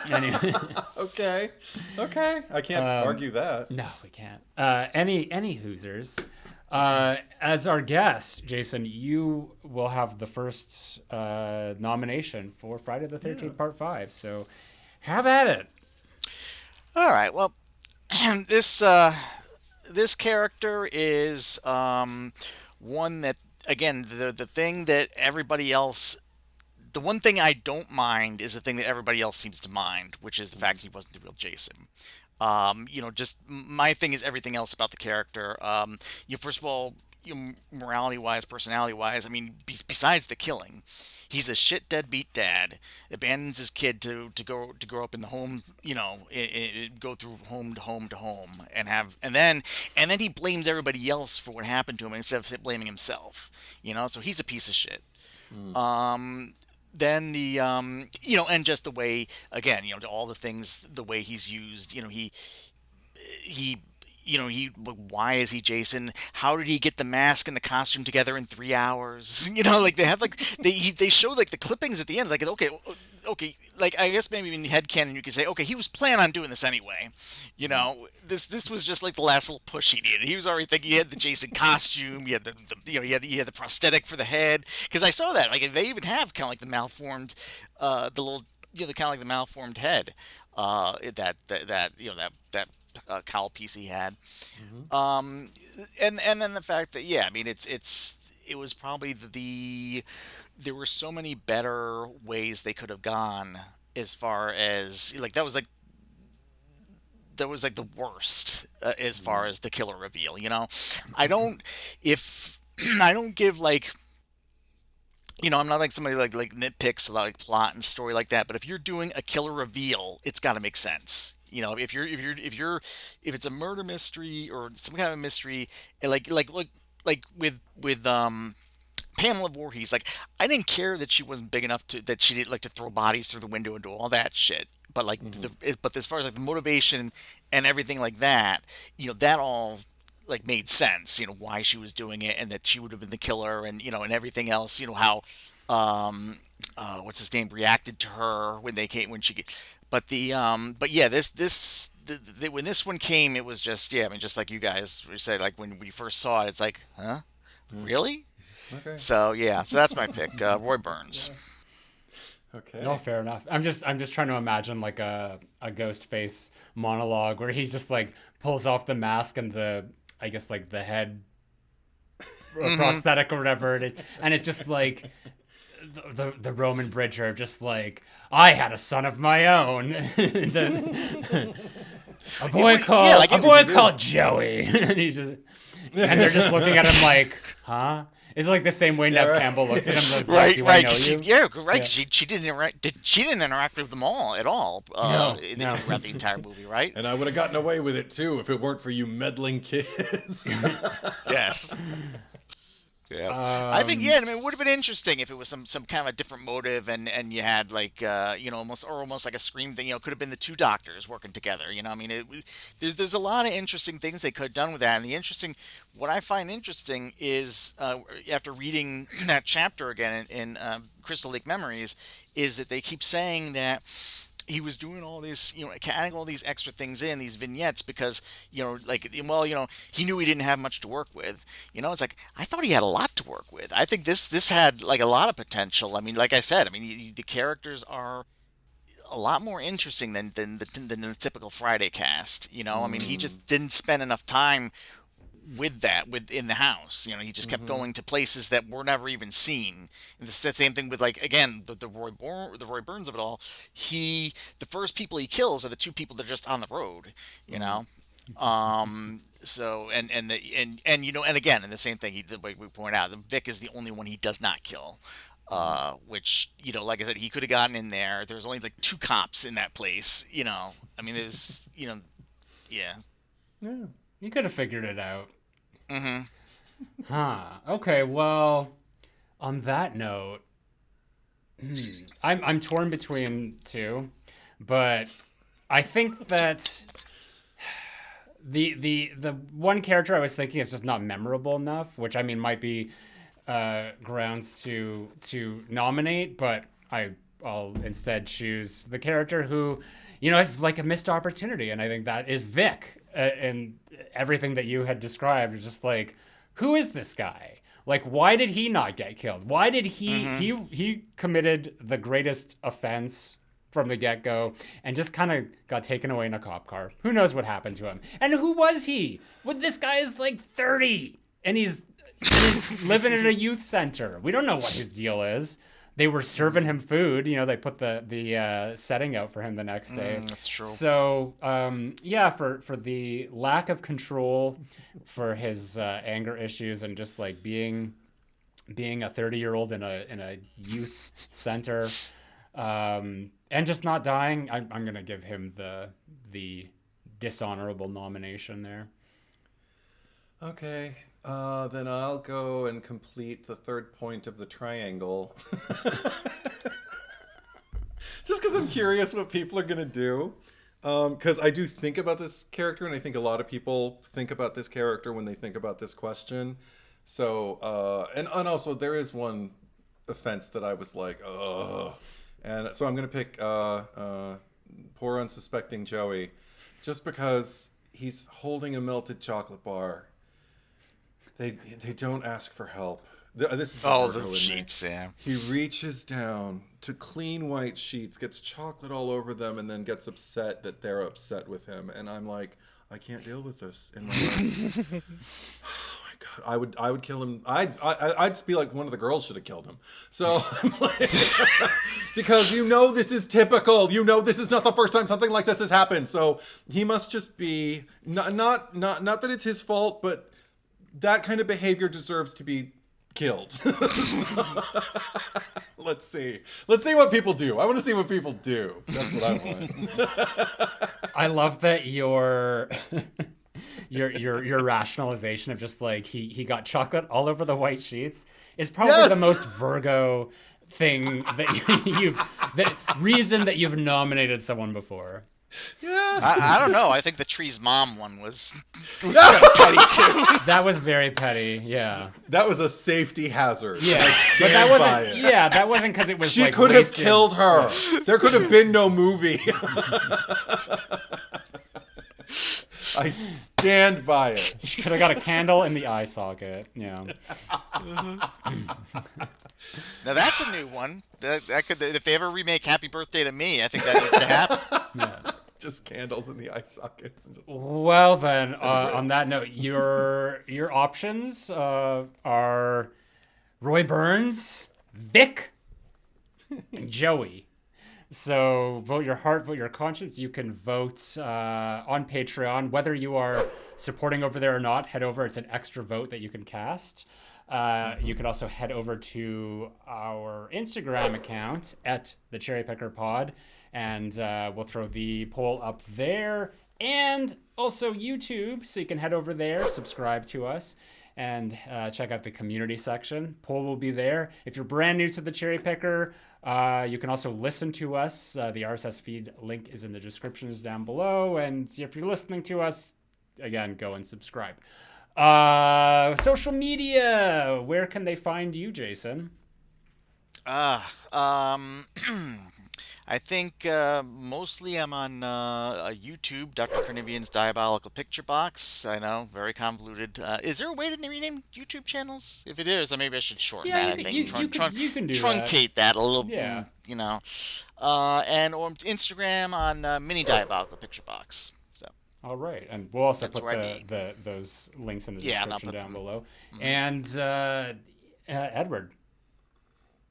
Anyway. Okay. I can't argue that. No, we can't. Any Hoosers. As our guest, Jason, you will have the first nomination for Friday the 13th, Part 5. So have at it. All right. Well, this character is one that, again, the thing that everybody else. The one thing I don't mind is the thing that everybody else seems to mind, which is the fact that he wasn't the real Jason. Just my thing is everything else about the character. First of all, morality-wise, personality-wise, I mean, besides the killing, he's a shit deadbeat dad. Abandons his kid to grow up in the home, go through home to home to home, and then he blames everybody else for what happened to him instead of blaming himself. So he's a piece of shit. Then the and just the way, again, all the things, the way he's used, why is he Jason? How did he get the mask and the costume together in 3 hours? They have they show like the clippings at the end, like, okay, okay, like I guess maybe in headcanon you could say, okay, he was planning on doing this anyway. You know, this was just like the last little push he needed. He was already thinking he had the Jason costume, he had the you know he had the prosthetic for the head. Because I saw that, like they even have kind of like the malformed, the little the kind of like the malformed head, that you know that cowl piece he had. And then the fact that I mean it was probably there were so many better ways they could have gone as far as like that was like the worst as far as the killer reveal. You know, I don't if I don't give like. You know, I'm not like somebody like nitpicks like plot and story like that. But if you're doing a killer reveal, it's got to make sense. You know, if it's a murder mystery or some kind of mystery, like with Pamela Voorhees, like I didn't care that she wasn't big enough that she didn't like to throw bodies through the window and do all that shit. But like but as far as like the motivation and everything like that, you know, that all like made sense, you know, why she was doing it and that she would have been the killer and, you know, and everything else, you know, how, what's his name reacted to her when but when this one came, it was just, I mean, just like you guys said, like when we first saw it, it's like, huh? Really? Okay. So that's my pick, Roy Burns. Okay. No, fair enough. I'm just trying to imagine like a ghost face monologue where he's just like pulls off the mask and I guess like the head prosthetic or whatever it is, and it's just like the Roman Bridger, just like I had a son of my own, a boy called Joey, and he's just and they're just looking at him like, huh? It's like the same way Nev Campbell looks at him. Like, Do I know you? Yeah, right. Yeah. She didn't interact with them all at all. No. Throughout the entire movie, right? And I would have gotten away with it too if it weren't for you meddling kids. Yes. Yeah, I think I mean it would have been interesting if it was some kind of a different motive and you had like you know almost like a Scream thing. You know, could have been the two doctors working together. You know, I mean there's a lot of interesting things they could have done with that. And what I find interesting is after reading that chapter again in Crystal Lake Memories, is that they keep saying that he was doing all this, you know, adding all these extra things in these vignettes because, you know, like, well, you know, he knew he didn't have much to work with. You know, it's like I thought he had a lot to work with. I think this had like a lot of potential. I mean, like I said, I mean, the characters are a lot more interesting than the typical Friday cast. You know, I mean, he just didn't spend enough time within the house. You know, he just kept going to places that were never even seen. And it's the same thing with, like, again, the Roy Burns of it all. The first people he kills are the two people that are just on the road, you know. So and you know, and again, and the same thing, like we point out, Vic is the only one he does not kill. Which, you know, like I said, he could have gotten in there. There was only like two cops in that place, you know. I mean, there's, you know, yeah. You could have figured it out. Okay, well, on that note, I'm torn between two, but I think that the one character I was thinking is just not memorable enough, which I mean might be grounds to nominate, but I'll instead choose the character who, you know, it's like a missed opportunity, and I think that is Vic. And everything that you had described is just like, who is this guy? Like, why did he not get killed? Why did he committed the greatest offense from the get-go and just kind of got taken away in a cop car? Who knows what happened to him? And who was he? Well, this guy is like 30 and he's living in a youth center. We don't know what his deal is. They were serving him food. You know, they put the setting out for him the next day. That's true. So, for the lack of control, for his anger issues, and just like being a 30-year-old in a youth center, and just not dying, I'm gonna give him the dishonorable nomination there. Okay. Then I'll go and complete the third point of the triangle. Just because I'm curious what people are going to do. Because I do think about this character, and I think a lot of people think about this character when they think about this question. So, and also there is one offense that I was like, ugh. And so I'm going to pick poor unsuspecting Joey, just because he's holding a melted chocolate bar. They don't ask for help. This is the sheets, yeah. He reaches down to clean white sheets, gets chocolate all over them, and then gets upset that they're upset with him. And I'm like, I can't deal with this in my life. Oh my God, I would kill him. I'd be like, one of the girls should have killed him. So I'm like, because this is typical. This is not the first time something like this has happened. So he must just be not that it's his fault, but that kind of behavior deserves to be killed. Let's see what people do. I want to see what people do. That's what I want. I love that your rationalization of just like he got chocolate all over the white sheets is probably the most Virgo thing that reason that you've nominated someone before. Yeah. I don't know. I think the tree's mom one was kind of petty too. That was very petty. Yeah. That was a safety hazard. Yeah. But that wasn't. Yeah, that wasn't because it was. She like, could wasted. have killed her. There could have been no movie. I stand by it. She could have got a candle in the eye socket. Yeah. Now that's a new one. That could, if they ever remake Happy Birthday to Me, I think that needs to happen. Yeah. Just candles in the eye sockets. Well then, on that note, your options are Roy Burns, Vic, and Joey. So vote your heart, vote your conscience. You can vote on Patreon, whether you are supporting over there or not. Head over; it's an extra vote that you can cast. You can also head over to our Instagram account at the Cherry Picker Pod. And we'll throw the poll up there, and also YouTube. So you can head over there, subscribe to us, and check out the community section. Poll will be there. If you're brand new to the Cherry Picker, you can also listen to us. The RSS feed link is in the descriptions down below. And if you're listening to us, again, go and subscribe. Social media. Where can they find you, Jason? I think mostly I'm on YouTube, Dr. Carnivian's Diabolical Picture Box. I know, very convoluted. Is there a way to rename YouTube channels? If it is, then maybe I should shorten that. You can do truncate that a little. Yeah. And or Instagram on Mini Diabolical Picture Box. So. All right, and we'll also That's put those links in the description down below. And Edward.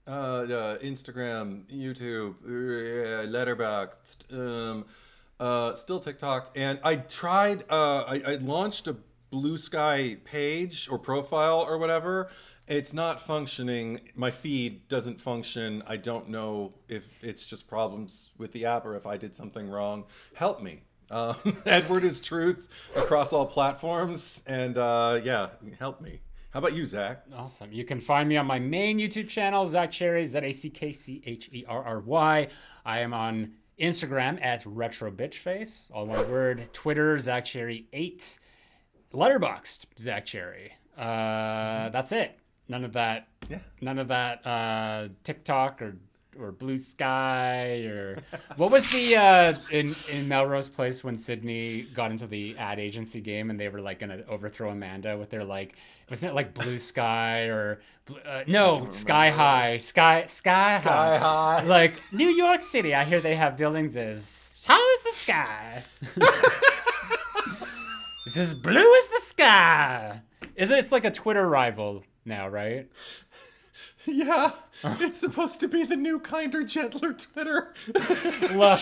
Instagram, YouTube, Letterboxd, still TikTok, and I tried. I launched a Blue Sky page or profile or whatever. It's not functioning. My feed doesn't function. I don't know if it's just problems with the app or if I did something wrong. Help me. Edward is truth across all platforms, and help me. How about you, Zach? Awesome. You can find me on my main YouTube channel, Zach Cherry, ZACKCHERRY. I am on Instagram at RetroBitchface, all one word. Twitter, Zach Cherry 8. Letterboxd, Zach Cherry. That's it. None of that. Yeah. None of that TikTok or Blue Sky or what was the in Melrose Place when Sydney got into the ad agency game and they were like gonna overthrow Amanda with their like, wasn't it like Blue Sky or Sky High, Sky High, like New York City. I hear they have buildings as tall as the sky. It's as blue as the sky. It's like a Twitter rival now, right? Yeah, it's supposed to be the new, kinder, gentler Twitter. Look.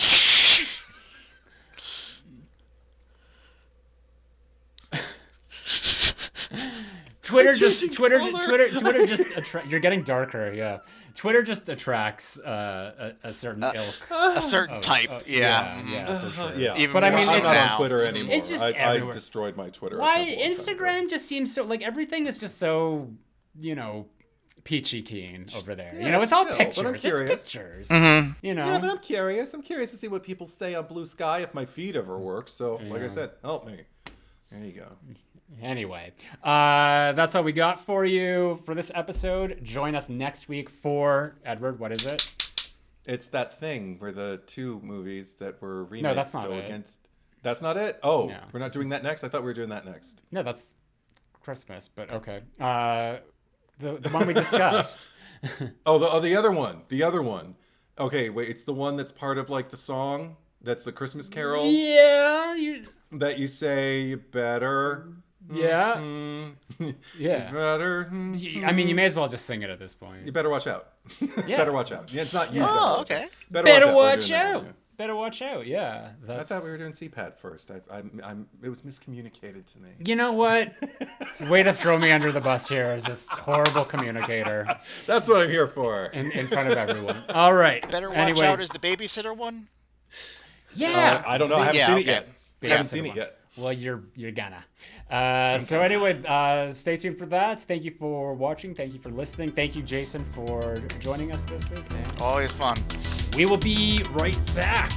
Twitter just you're getting darker, yeah. Twitter just attracts a certain ilk. A certain type, yeah. Yeah, for sure. Yeah, Even but I mean, more I'm so not now. on Twitter anymore. It's just I everywhere. destroyed my Twitter. Why a couple of times Instagram ago. just seems so like everything is just so, peachy keen over there. Yeah, it's all chill, but pictures. I'm It's curious. pictures. Mm-hmm. Yeah, but I'm curious. I'm curious to see what people say on Blue Sky if my feed ever works. So, like I Yeah. said, help me. There you go. Anyway, that's all we got for you for this episode. Join us next week for Edward. What is it? It's that thing where the two movies that were remakes No, that's not go it. against. That's not it? Oh, No. we're not doing that next? I thought we were doing that next. No, that's Christmas, but okay. The one we discussed. The other one. The other one. Okay, wait, it's the one that's part of like the song. That's the Christmas Carol. Yeah, That you say you better. yeah, You yeah. better. I mean, you may as well just sing it at this point. You better watch out. Yeah. Better watch out. Yeah, it's not you. Oh, okay. Better We're watch doing that out. one, yeah. Better watch out. Yeah, I thought we were doing CPAT first. It was miscommunicated to me. You know what? Way to throw me under the bus here as this horrible communicator That's what I'm here for. in front of everyone. All right. Better watch anyway, out as the babysitter one. Yeah. I don't know. I haven't Yeah, seen it okay. yet. I haven't seen it yet. Well, you're gonna. So anyway, stay tuned for that. Thank you for watching. Thank you for listening. Thank you, Jason, for joining us this week. Always fun. We will be right back.